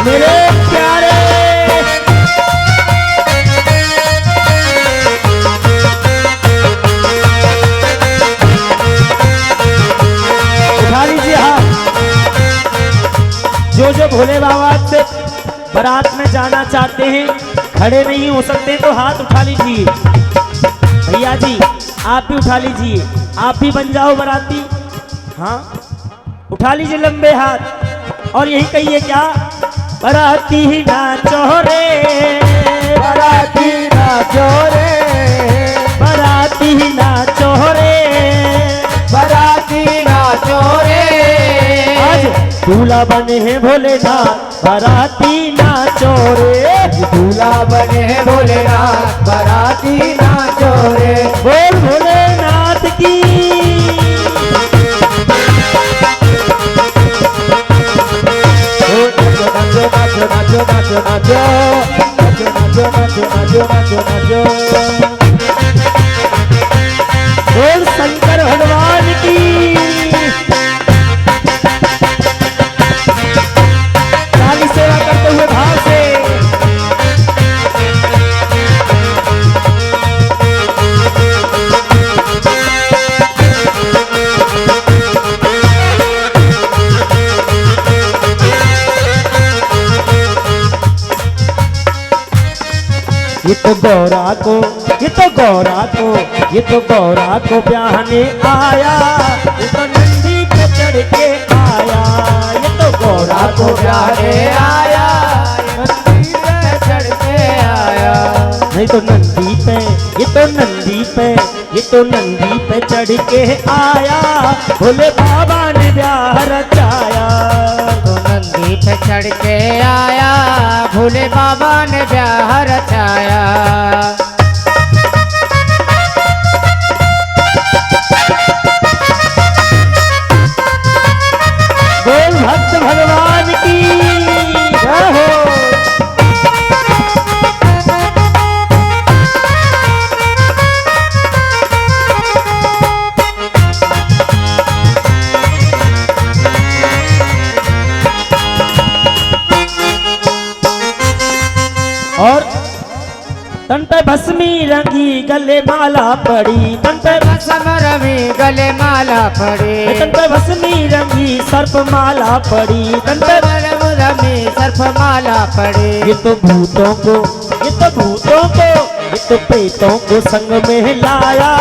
मेरे प्यारे उठा लीजिए हाथ। जो भोले बाबा से बारात में जाना चाहते हैं, खड़े नहीं हो सकते तो हाथ उठा लीजिए। भैया जी आप भी उठा लीजिए, आप भी बन जाओ बाराती। हाँ उठा लीजिए लंबे हाथ और यही कहिए क्या, बाराती नाचो रे, बाराती नाचो रे, बाराती नाचो रे, बाराती नाचो रे। आज दूल्हा बने हैं भोलेनाथ, बाराती नाचो रे। दूल्हा बने हैं भोलेनाथ, बाराती नाचो रे। बोल भोलेनाथ की। नाचो नाचो नाचो नाचो नाचो नाचो नाचो नाचो नाचो नाचो नाचो नाचो। बोल शंकर भगवान की। काली सेवा करते हुए भाव से। ये तो गौरा को, ये तो गौरा को, ये तो गौरा को ब्याहने आया, ये तो नंदी पे चढ़ के आया, ये तो गौरा को ब्याहने आया, नंदी पे चढ़ के आया। नहीं तो नंदी पे, ये तो नंदी पे, ये तो नंदी पे चढ़ के आया, भोले बाबा ने ब्याह रचाया। तो नंदी पे चढ़ के आया, भोले बाबा ने ब्याह रचाया। बोल भक्त भगवान की जय हो। और तन पे भस्मी रंगी गले माला पड़ी, तन पे भस्म रवि गले माला पड़ी, तन पे भस्मी रंगी सर्प माला पड़ी, तन पे भस्म रवि सर्प माला पड़ी। ये तो भूतों को, ये तो भूतों को, ये तो प्रेतों को संग में लाया,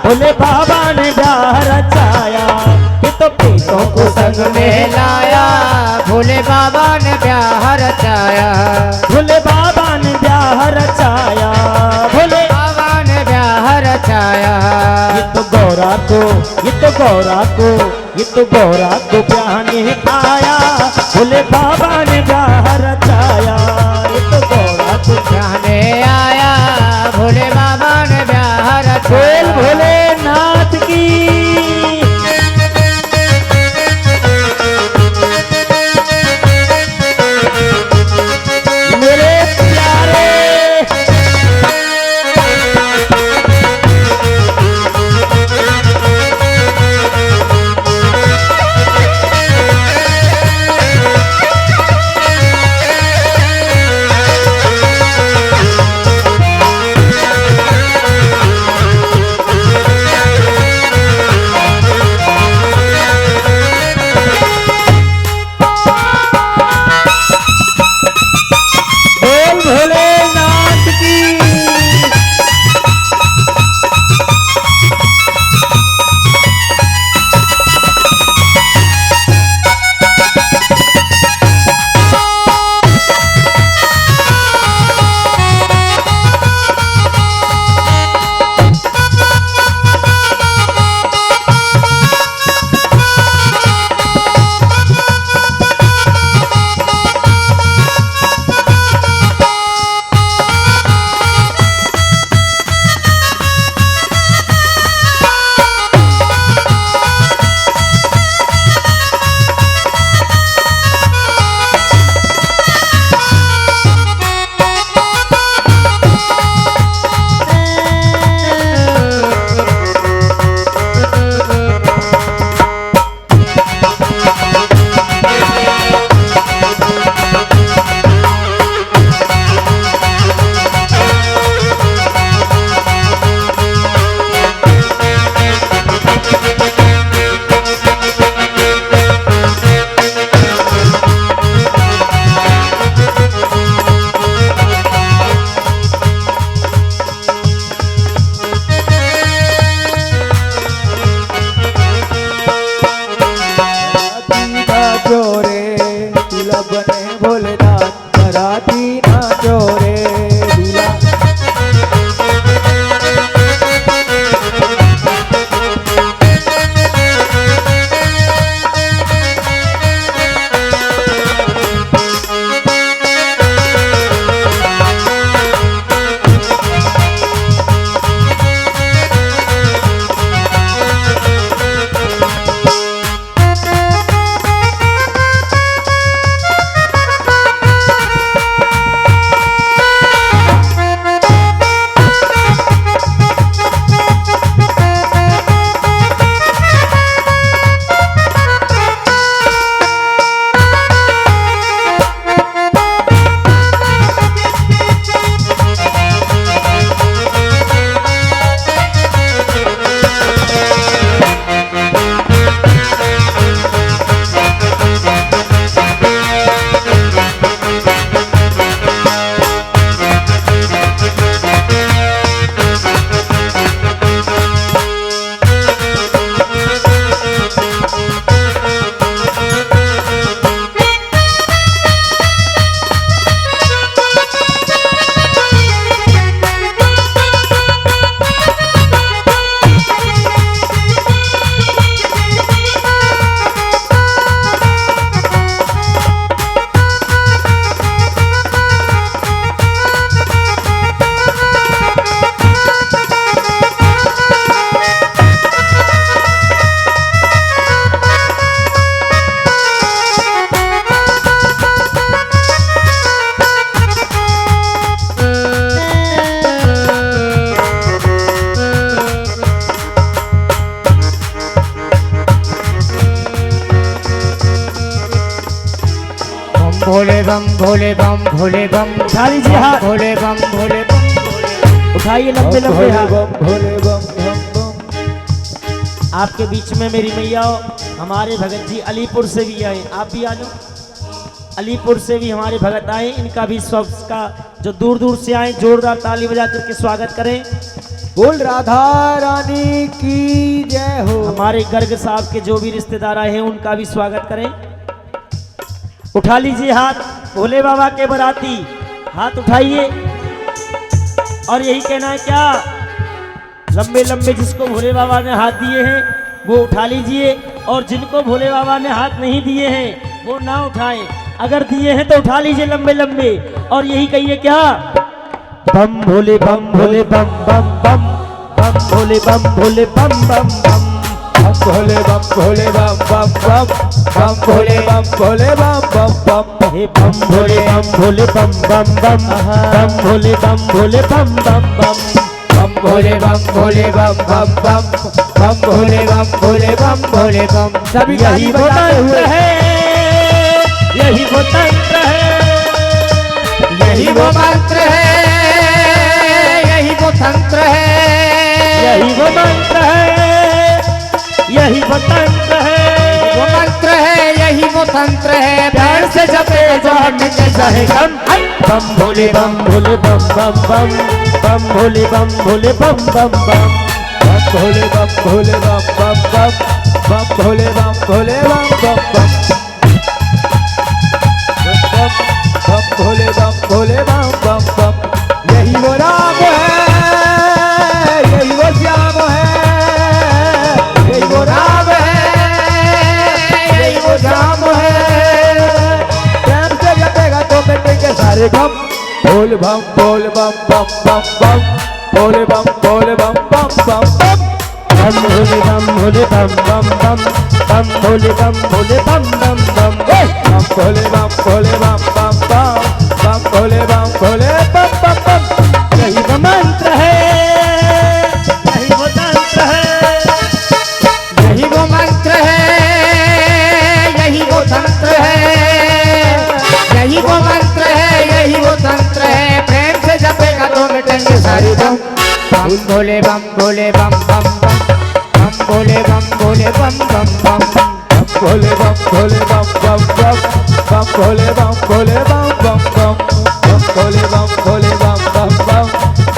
भोले बाबा ने ब्याह रचाया। ये तो प्रेतों को संग में लाया, भोले बाबा ने ब्याह रचाया। भोले बाबा ने ब्याह रचाया, भोले बाबा ने ब्याह रचाया। ये तो गौरा को, ये तो गौरा को, ये तो गौरा को ब्याह ने आया, भोले बाबा ने ब्याह रचाया। ये तो गौरा को जाने आया, भोले बाबा ने ब्याह रचाया। बोल भोलेनाथ की। मेरे प्यारे भोले बम भोले बम भोले बम उठा लीजिए हाथ, भोले बम भोले बम उठाइए लंबे लंबे हाथ। भोले बम बम बम। आपके बीच में मेरी मैया हमारे भगत जी अलीपुर से भी आए, आप भी आ जाओ। अलीपुर से भी हमारे भगत आए, इनका भी का जो दूर दूर से आए जोरदार ताली बजा करके स्वागत करें। बोल राधा रानी की जय हो। हमारे गर्ग साहब के जो भी रिश्तेदार आए हैं उनका भी स्वागत करें। उठा लीजिए हाथ, भोले बाबा के बराती हाथ उठाइए और यही कहना है क्या, लंबे लंबे जिसको भोले बाबा ने हाथ दिए हैं वो उठा लीजिए, और जिनको भोले बाबा ने हाथ नहीं दिए हैं वो ना उठाएं, अगर दिए हैं तो उठा लीजिए लंबे लंबे, और यही कहिए क्या, बम भोले बम भोले बम बम बम बम भोले बम भोले बम बम बम बम भोले बम भोले बम बम बम बम भोले बम भोले बम बम बम हे बम भोले बम भोले बम बम बम बम भोले बम भोले बम बम बम बम भोले बम भोले बम बम बम बम भोले बम भोले बम भोले बम। सभी यही वो तंत्र है, यही वो तंत्र है, यही वो मंत्र है, यही वो तंत्र है, यही वो मंत्र है, यही वो तंत्र है, वो मंत्र है, यही वो तंत्र है, प्यार से जपे जो हटके चाहे गम। बम भोले बम भोले बम बम बम बम भोले बम भोले बम बम बम बम भोले बम भोले बम बम बम बम भोले बम भोले बम बम बम बम भोले बम भोले बम बम बम। यही वो राम है, यही वो श्याम है, यही वो राम है, यही वो श्याम है। प्रेम से जपेगा तो बैठेंगे सारे गम। बोल बम बोल बम बम बम बम बोले बम बोले बम बम बम बम बम भोले बम भोले बम बम बम बम भोले बम भोले बम बम बम बम भोले बम भोले बम बम बम बम भोले बम भोले बम बम बम। यही वो मंत्र है, यही वो तंत्र है, यही वो मंत्र है, यही वो तंत्र है, यही वो मंत्र है, यही वो तंत्र है, प्रेम से जपेगा तो मिटेंगे सारी गम। बम भोले बम भोले बम बम बम बम भोले बम भोले बम बम बम बम भोले बम भोले बम बम बम बम भोले बम भोले बम बम बम बम भोले बम भोले बम बम बम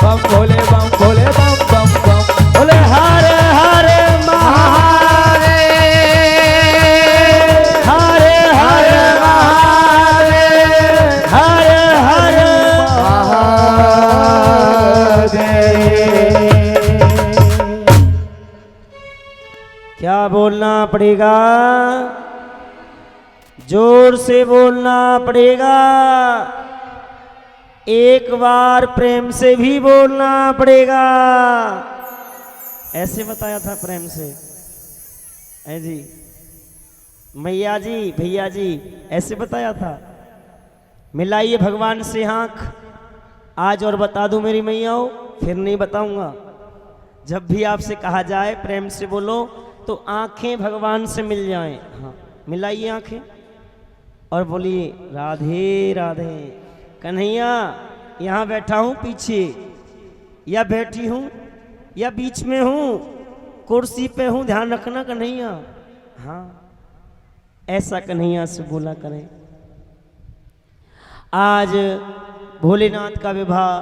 बम भोले बम भोले बम बम बम। बोले हर हर महादेव हरे हरे महादेव हरे हरे क्या बोलना पड़ेगा, जोर से बोलना पड़ेगा, एक बार प्रेम से भी बोलना पड़ेगा। ऐसे बताया था प्रेम से, है जी मैया जी भैया जी, ऐसे बताया था। मिलाइए भगवान से आंख आज और बता दूं मेरी मैयाओं, फिर नहीं बताऊंगा। जब भी आपसे कहा जाए प्रेम से बोलो तो आंखें भगवान से मिल जाएं। हाँ, मिलाइए आंखें और बोलिए राधे राधे। कन्हैया यहाँ बैठा हूँ पीछे, या बैठी हूँ या बीच में हूँ, कुर्सी पे हूँ, ध्यान रखना कन्हैया। हाँ, ऐसा कन्हैया से बोला करें। आज भोलेनाथ का विवाह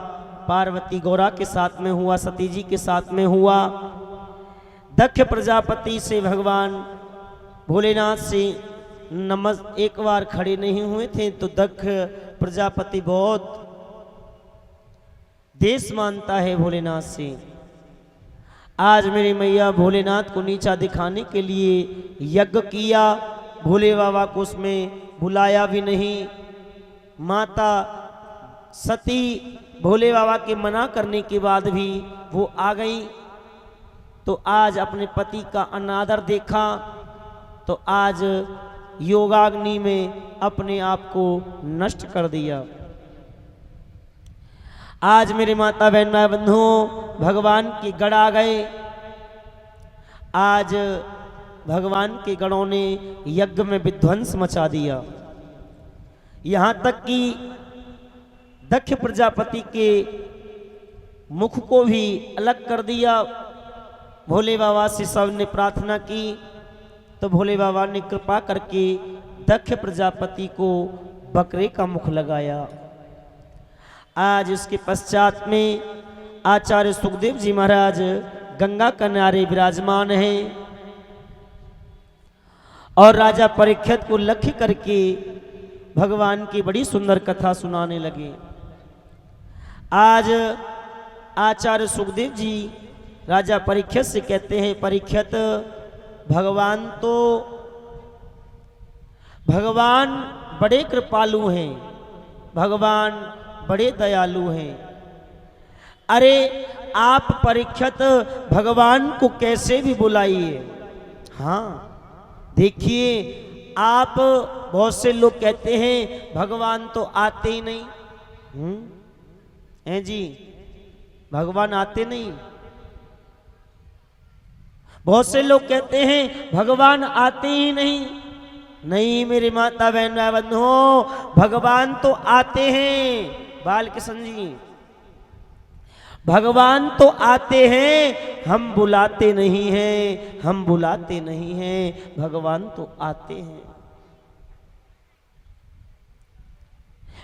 पार्वती गौरा के साथ में हुआ, सती जी के साथ में हुआ। दक्ष प्रजापति से भगवान भोलेनाथ से एक बार खड़े नहीं हुए थे तो दक्ष प्रजापति बहुत देश मानता है भोलेनाथ से। आज मेरी मैया भोलेनाथ को नीचा दिखाने के लिए यज्ञ किया, भोले बाबा को उसमें बुलाया भी नहीं। माता सती भोले बाबा के मना करने के बाद भी वो आ गई, तो आज अपने पति का अनादर देखा तो आज योगाग्नि में अपने आप को नष्ट कर दिया। आज मेरे माता बहन भाई बंधुओं, भगवान के गढ़ आ गए। आज भगवान के गणों ने यज्ञ में विध्वंस मचा दिया। यहाँ तक कि दक्ष प्रजापति के मुख को भी अलग कर दिया। भोले बाबा से सबने प्रार्थना की तो भोले बाबा ने कृपा करके दक्ष प्रजापति को बकरे का मुख लगाया। आज इसके पश्चात में आचार्य सुखदेव जी महाराज गंगा किनारे विराजमान हैं और राजा परीक्षित को लक्ष्य करके भगवान की बड़ी सुंदर कथा सुनाने लगे। आज आचार्य सुखदेव जी राजा परीक्षित से कहते हैं, परीक्षित भगवान बड़े कृपालु हैं, भगवान बड़े दयालु हैं। अरे आप परीक्षित भगवान को कैसे भी बुलाइए। हाँ देखिए, आप बहुत से लोग कहते हैं भगवान तो आते ही नहीं। हैं जी, भगवान आते नहीं। बहुत से लोग कहते हैं भगवान आते ही नहीं। नहीं मेरे माता बहन भाई बंधुओं, भगवान तो आते हैं। बालकृष्ण जी, भगवान तो आते हैं, हम बुलाते नहीं हैं, हम बुलाते नहीं हैं, भगवान तो आते हैं।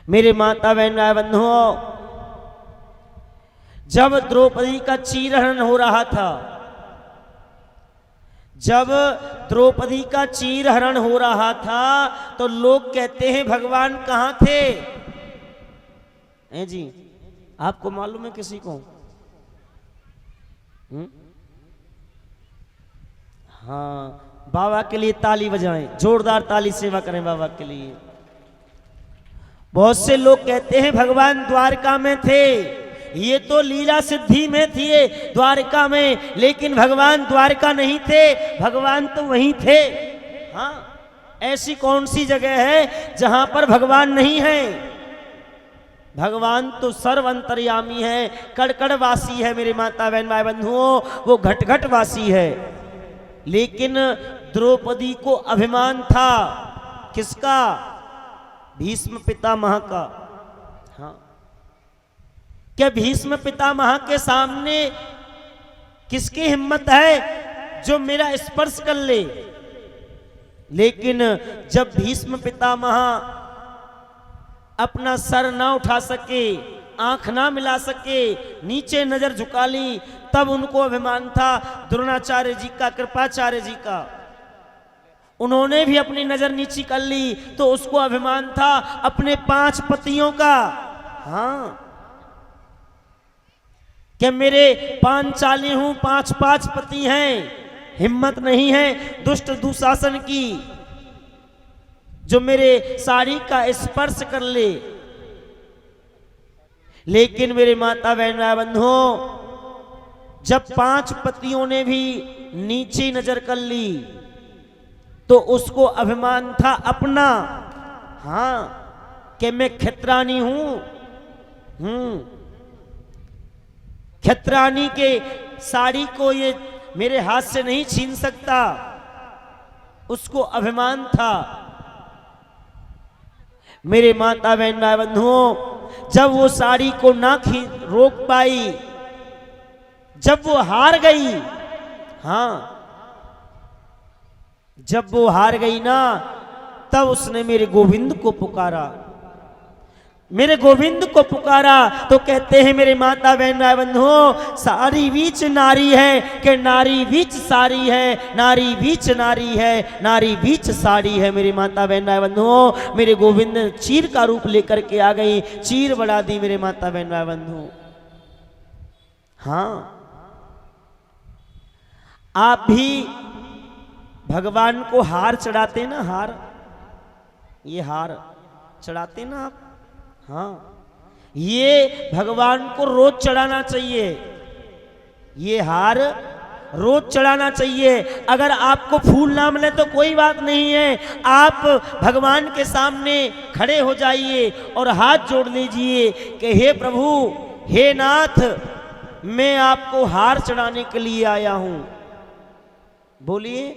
मेरे माता बहन भाई बंधुओं, जब द्रौपदी का चीरहरण हो रहा था, जब द्रौपदी का चीरहरण हो रहा था तो लोग कहते हैं भगवान कहां थे। हैं जी, आपको मालूम है किसी को? हाँ, बाबा के लिए ताली बजाएं, जोरदार ताली सेवा करें बाबा के लिए। बहुत से लोग कहते हैं भगवान द्वारका में थे, ये तो लीला सिद्धि में थे द्वारका में, लेकिन भगवान द्वारका नहीं थे, भगवान तो वहीं थे। हाँ, ऐसी कौन सी जगह है जहां पर भगवान नहीं है? भगवान तो सर्व अंतर्यामी है, कड़कड़ वासी है मेरे माता बहन भाई बंधुओं, वो घट घट वासी है। लेकिन द्रौपदी को अभिमान था, किसका? भीष्म पितामह का। हाँ, क्या भीष्म पितामह के सामने किसकी हिम्मत है जो मेरा स्पर्श कर ले? लेकिन जब भीष्म पितामह अपना सर ना उठा सके, आंख ना मिला सके, नीचे नजर झुका ली, तब उनको अभिमान था द्रोणाचार्य जी का, कृपाचार्य जी का। उन्होंने भी अपनी नजर नीची कर ली तो उसको अभिमान था अपने 5 पतियों का। हाँ, कि मेरे पांचाली हूं, 5 पति हैं। हिम्मत नहीं है दुष्ट दुशासन की जो मेरे साड़ी का स्पर्श कर ले। लेकिन मेरे माता बहन भाई बंधुओं, जब 5 पतियों ने भी नीचे नजर कर ली तो उसको अभिमान था अपना, हाँ, कि मैं क्षत्राणी हूं। क्षत्राणी के साड़ी को ये मेरे हाथ से नहीं छीन सकता, उसको अभिमान था। मेरे माता बहन भाई बंधुओं, जब वो साड़ी को ना रोक पाई, जब वो हार गई, हाँ, जब वो हार गई ना, तब उसने मेरे गोविंद को पुकारा, मेरे गोविंद को पुकारा। तो कहते हैं मेरे माता बहन भाई बंधुओं, सारी बीच नारी है कि नारी बीच सारी है, नारी बीच नारी है, नारी बीच साड़ी है। मेरे माता बहन भाई बंधुओं, मेरे गोविंद चीर का रूप लेकर के आ गई, चीर बढ़ा दी मेरे माता बहन भाई बंधु। हाँ, आप भी भगवान को हार चढ़ाते ना, हार, ये हार चढ़ाते ना आप। हाँ, ये भगवान को रोज चढ़ाना चाहिए, ये हार रोज चढ़ाना चाहिए। अगर आपको फूल ना मिले तो कोई बात नहीं है, आप भगवान के सामने खड़े हो जाइए और हाथ जोड़ लीजिए कि हे प्रभु, हे नाथ, मैं आपको हार चढ़ाने के लिए आया हूं। बोलिए,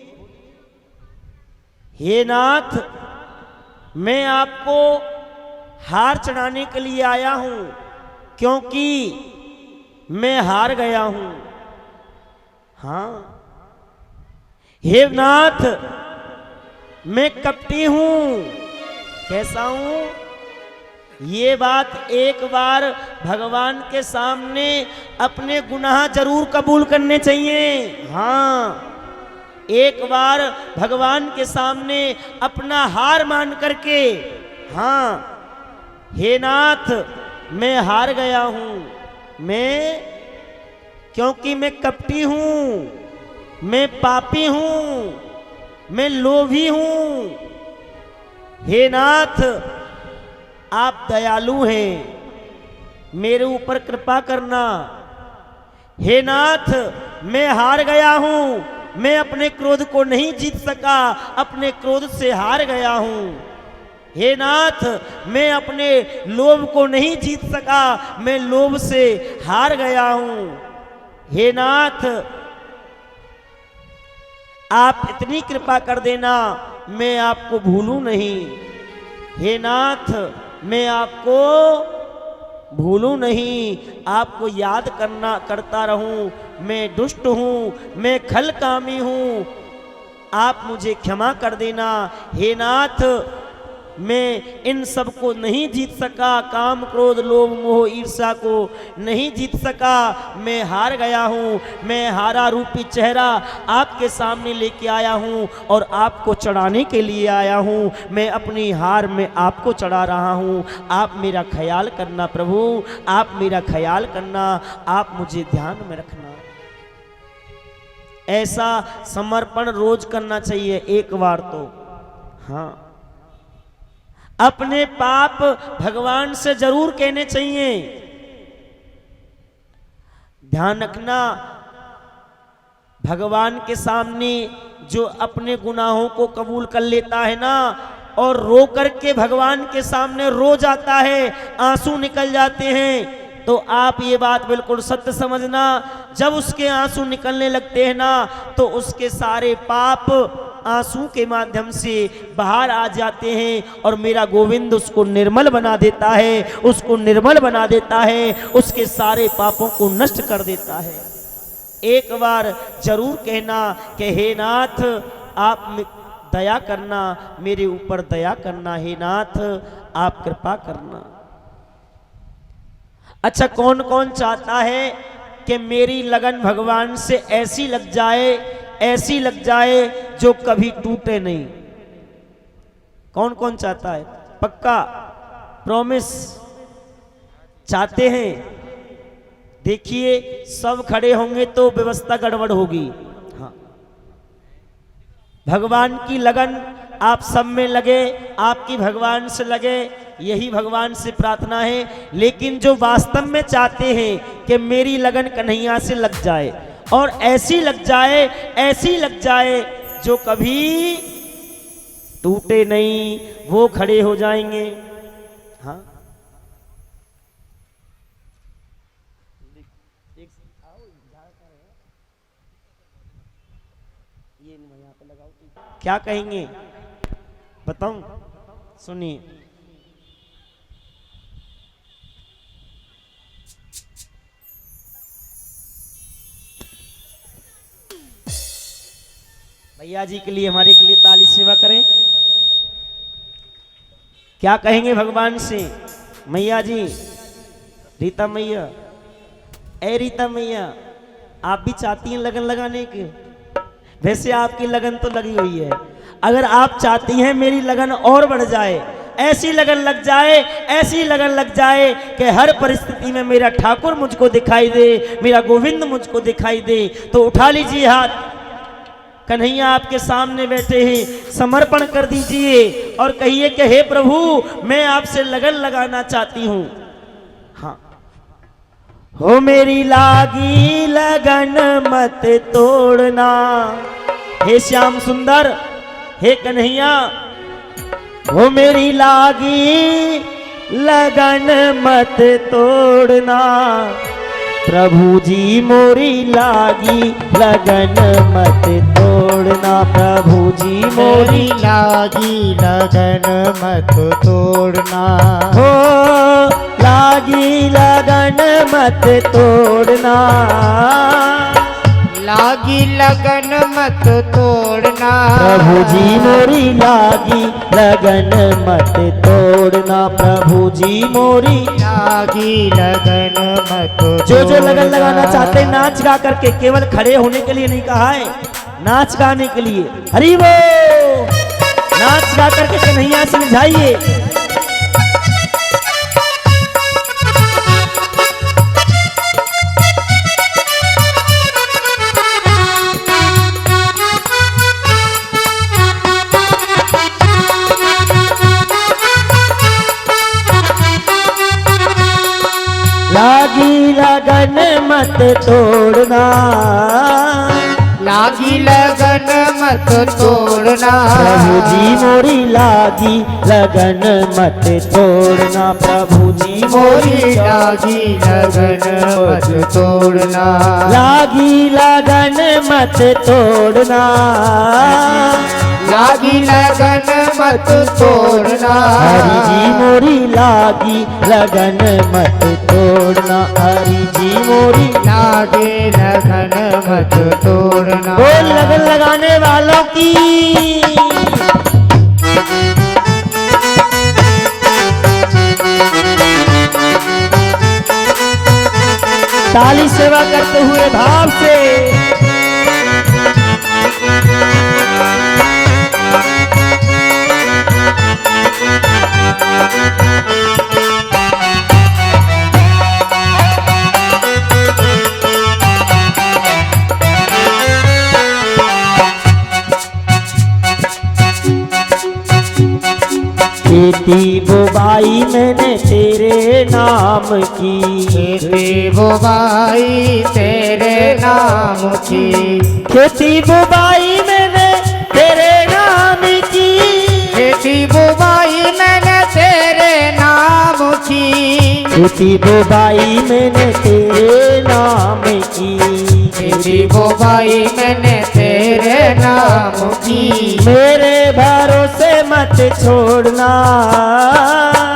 हे नाथ, मैं आपको हार चढ़ाने के लिए आया हूं, क्योंकि मैं हार गया हूं। हाँ, हे नाथ, मैं कपटी हूं। कैसा हूं? ये बात एक बार भगवान के सामने अपने गुनाह जरूर कबूल करने चाहिए। हाँ, एक बार भगवान के सामने अपना हार मान करके, हाँ, हे नाथ, मैं हार गया हूं। क्योंकि मैं कपटी हूं, मैं पापी हूं, मैं लोभी हूं। हे नाथ, आप दयालु हैं, मेरे ऊपर कृपा करना। हे नाथ, मैं हार गया हूं, मैं अपने क्रोध को नहीं जीत सका, अपने क्रोध से हार गया हूं। हे नाथ, मैं अपने लोभ को नहीं जीत सका, मैं लोभ से हार गया हूं। हे नाथ, आप इतनी कृपा कर देना, मैं आपको भूलूं नहीं। हे नाथ, मैं आपको भूलूं नहीं, आपको याद करता रहूं। मैं दुष्ट हूं, मैं खलकामी हूं, आप मुझे क्षमा कर देना। हे नाथ, मैं इन सब को नहीं जीत सका, काम क्रोध लोभ मोह ईर्ष्या को नहीं जीत सका, मैं हार गया हूँ। मैं हारा रूपी चेहरा आपके सामने लेके आया हूँ और आपको चढ़ाने के लिए आया हूँ। मैं अपनी हार में आपको चढ़ा रहा हूँ। आप मेरा ख्याल करना प्रभु, आप मेरा ख्याल करना, आप मुझे ध्यान में रखना। ऐसा समर्पण रोज करना चाहिए, एक बार तो। हाँ, अपने पाप भगवान से जरूर कहने चाहिए। ध्यान रखना, भगवान के सामने जो अपने गुनाहों को कबूल कर लेता है ना, और रो करके भगवान के सामने रो जाता है, आंसू निकल जाते हैं, तो आप ये बात बिल्कुल सत्य समझना, जब उसके आंसू निकलने लगते हैं ना, तो उसके सारे पाप आंसू के माध्यम से बाहर आ जाते हैं और मेरा गोविंद उसको निर्मल बना देता है, उसको निर्मल बना देता है, उसके सारे पापों को नष्ट कर देता है। एक बार जरूर कहना कि हे नाथ, आप दया करना, मेरे ऊपर दया करना। हे नाथ, आप कृपा करना। अच्छा, कौन कौन चाहता है कि मेरी लगन भगवान से ऐसी लग जाए, ऐसी लग जाए जो कभी टूटे नहीं? कौन कौन चाहता है? पक्का प्रॉमिस चाहते हैं? देखिए, सब खड़े होंगे तो व्यवस्था गड़बड़ होगी। हाँ, भगवान की लगन आप सब में लगे, आपकी भगवान से लगे, यही भगवान से प्रार्थना है। लेकिन जो वास्तव में चाहते हैं कि मेरी लगन कन्हैया से लग जाए, और ऐसी लग जाए, ऐसी लग जाए जो कभी टूटे नहीं, वो खड़े हो जाएंगे। हाँ, क्या कहेंगे बताऊं? सुनिए, भैया जी के लिए, हमारे के लिए ताली सेवा करें। क्या कहेंगे भगवान से? मैया जी, रीता मैया, ए रीता मैया, आप भी चाहती हैं लगन लगाने के? वैसे आपकी लगन तो लगी हुई है। अगर आप चाहती हैं मेरी लगन और बढ़ जाए, ऐसी लगन लग जाए, ऐसी लगन लग जाए कि हर परिस्थिति में मेरा ठाकुर मुझको दिखाई दे, मेरा गोविंद मुझको दिखाई दे, तो उठा लीजिए हाथ। कन्हैया आपके सामने बैठे हैं, समर्पण कर दीजिए और कहिए कि हे प्रभु, मैं आपसे लगन लगाना चाहती हूं। हाँ, हो मेरी लागी लगन मत तोड़ना। हे श्याम सुंदर, हे कन्हैया, हो मेरी लागी लगन मत तोड़ना। प्रभु जी मोरी लागी लगन मत तोड़ना। प्रभु जी मोरी लागी लगन मत तोड़ना, हो लागी लगन मत तोड़ना, लागी लगन मत तोड़ना। प्रभु जी मोरी लागी लगन मत तोड़ना, प्रभु जी मोरी लागी लगन मत जो लगन तोड़ना। लगाना चाहते हैं नाच गा करके, केवल खड़े होने के लिए नहीं कहा है, नाच गाने के लिए। हरि वो नाच गा करके कन्हैया समझाइए। लागी लगन मत तोड़ना, लागी लगन मत तोड़ना। प्रभु जी मोरी लागी लगन मत तोड़ना, प्रभु जी मोरी मोरी लागी लगन मत तोड़ना, लागी लगन मत तोड़ना, लागी लगन मत तोड़ना। हरि जी मोरी लागी लगन मत तोड़ना, हरि जी मोरी लागे लगन मत तोड़ना। बोल लगन लगाने वालों की। ताली सेवा करते हुए भाव से खेती बुबाई मैंने तेरे नाम की, खेती बुबाई तेरे नाम की, खेती बुबाई मैंने तेरे नाम की, खेती बुबाई मैंने तेरे नाम की, खेती बुबाई मैंने तेरे नाम की, खेती बुबाई मैंने तेरे नाम की। मेरे भरोसे मत छोड़ना,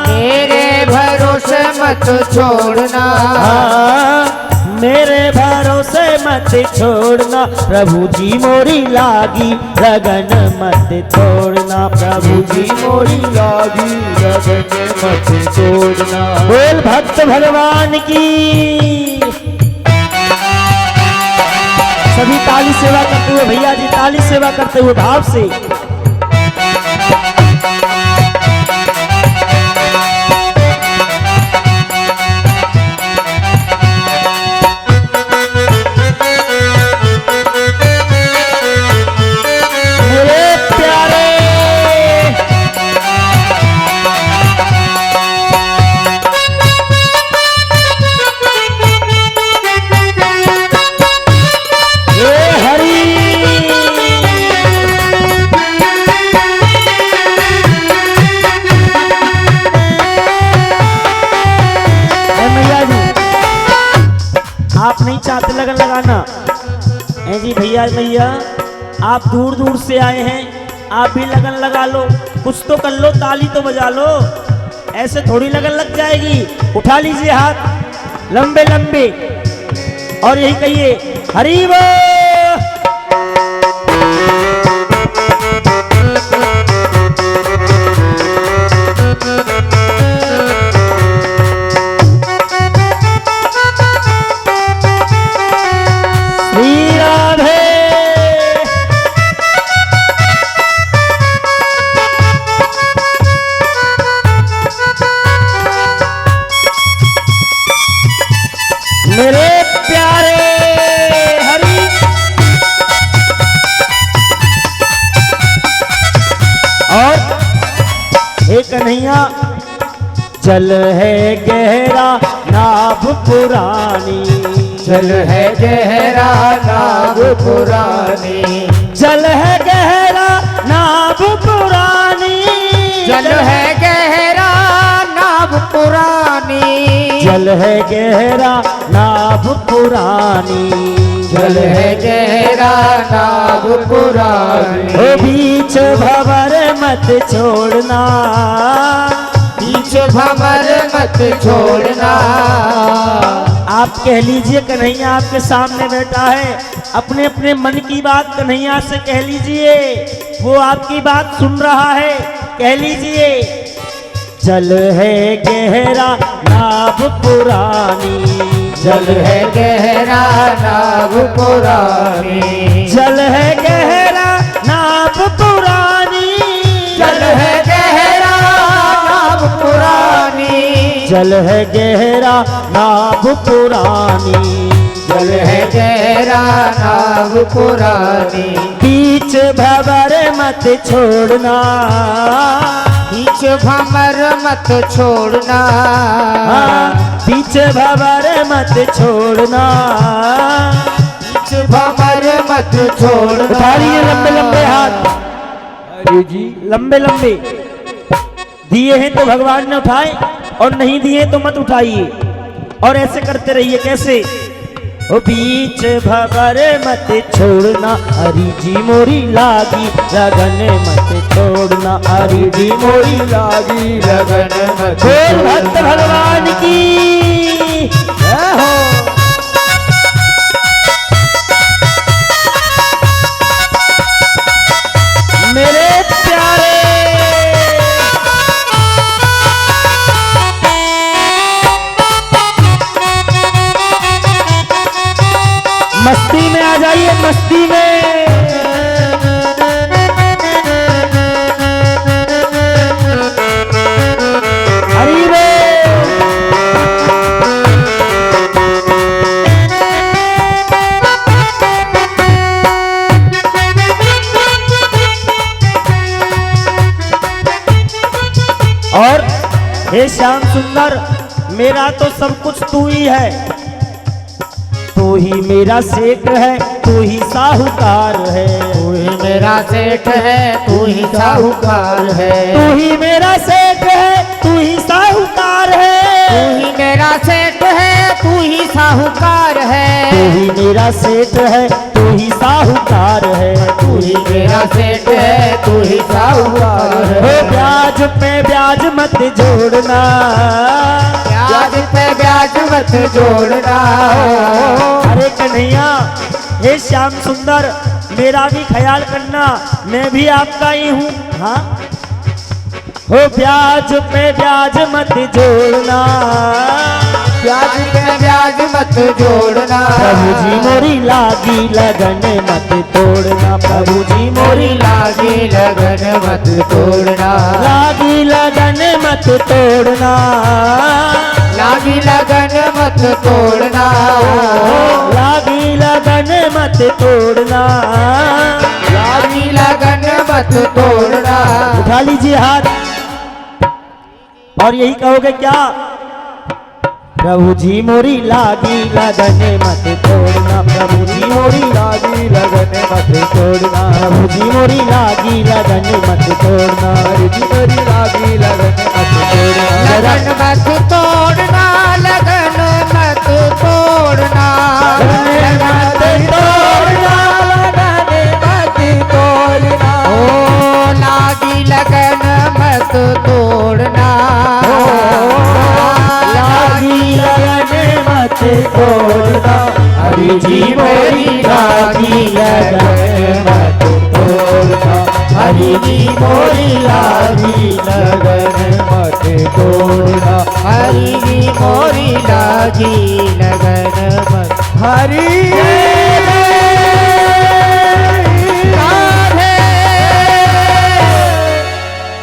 मेरे भरोसे मत छोड़ना, हाँ, मेरे भरोसे मत छोड़ना, प्रभु जी मोरी लागी लगन मत तोड़ना, प्रभु जी मोरी लागी लगन मत तोड़ना। बोल भक्त भगवान की। सभी ताली सेवा करते हुए भैया जी, ताली सेवा करते हुए भाव से। मेरे प्यारे हे हरि, मैया जी आप नहीं चाहते लगन लगाना है जी भैया मैया, आप दूर दूर से आए हैं, आप भी लगन लगा लो, कुछ तो कर लो, ताली तो बजा लो, ऐसे थोड़ी लगन लग जाएगी। उठा लीजिए हाथ लंबे लंबे और यही कहिए हरि बोल। श्री राधे। मेरे प्यारे हरि, और हे कन्हैया, जल है गहरा नाभ पुरानी, जल है गहरा नाग पुरानी, जल है गहरा नाभ पुरानी, जल है गहरा नाग पुरानी, जल है गहरा नाभ पुरानी, जल है गहरा नाभ पुरानी। ओ बीच भंवर मत छोड़ना, बीच भंवर मत छोड़ना। आप कह लीजिए कन्हैया आपके सामने बैठा है, अपने अपने मन की बात कन्हैया से कह लीजिए, वो आपकी बात सुन रहा है। कह लीजिए जल है गहरा नाभ पुरानी, जल है गहरा नाभ पुरानी। जल है गहरा नाभ पुरानी, जल है गहरा नाभ पुरानी। जल है गहरा नाभ पुरानी, जल है गहरा नाभ पुरानी। बीच भंवर मत छोड़ना, बीच भंवर मत छोड़ना। बीच भंवर मत छोड़ना, बीच भंवर मत छोड़ना। उठाइए लंबे लंबे हाथ, अरे जी लंबे लंबे दिए हैं तो भगवान ने उठाए, और नहीं दिए तो मत उठाइए। और ऐसे करते रहिए। कैसे? ओ बीच भंवर मत छोड़ना, हरि जी मोरी लागी लगन मत छोड़ना, हरि जी मोरी लागी लगन मत बोल भक्त भगवान की जय हो। मेरे प्यारे मस्ती में आ जाइए, मस्ती में। हरि रे और हे श्याम सुंदर, मेरा तो सब कुछ तू ही है, तू ही मेरा सेठ है, तू ही साहूकार है। तू ही मेरा सेठ है, तू ही साहूकार है। तू ही मेरा सेठ है, तू ही साहूकार है। तू ही मेरा सेठ है, तू ही साहूकार है। तू ही मेरा सेठ है, तू ही साहूकार है। तू ही मेरा सेठ है, तू ही साहूकार ओ है। ब्याज पे ब्याज मत जोड़ना, ब्याज पे ब्याज मत जोड़ना। अरे कन्हैया, हे श्याम सुंदर, मेरा भी ख्याल करना, मैं भी आपका ही हूँ। हाँ हो ब्याज पे ब्याज मत जोड़ना, ब्याज पे ब्याज मत जोड़ना। प्रभु जी मोरी लागी लगन मत तोड़ना, प्रभु जी मोरी लागी लगन मत तोड़ना। लागी लगन मत तोड़ना, लागी लगन मत तोड़ना। लागी लगन मत तोड़ना, लागी लगन मत तोड़ना। उठा लीजिए हाथ और यही कहोगे क्या? प्रभु जी मोरी लागी लगन मत तोड़ना, प्रभु जी मोरी लागी लगन मत तोड़ना, प्रभु जी मोरी लागी लगन मत तोड़ना, प्रभु जी मोरी लागी लगन मत तोड़ना। लगन मत तोड़ना, लगन मत तोड़ना। लगन मत तोड़ना, लगन मत तोड़ना। ओ लागी लगन मत तोड़ना। लागी लगन मत तोड़ना, हरि जी मोरी लागी लगन मत तोड़ना, हरि जी मोरी लागी लगन मत तोड़ना, हरि जी मोरी लागी लगन मत। हरि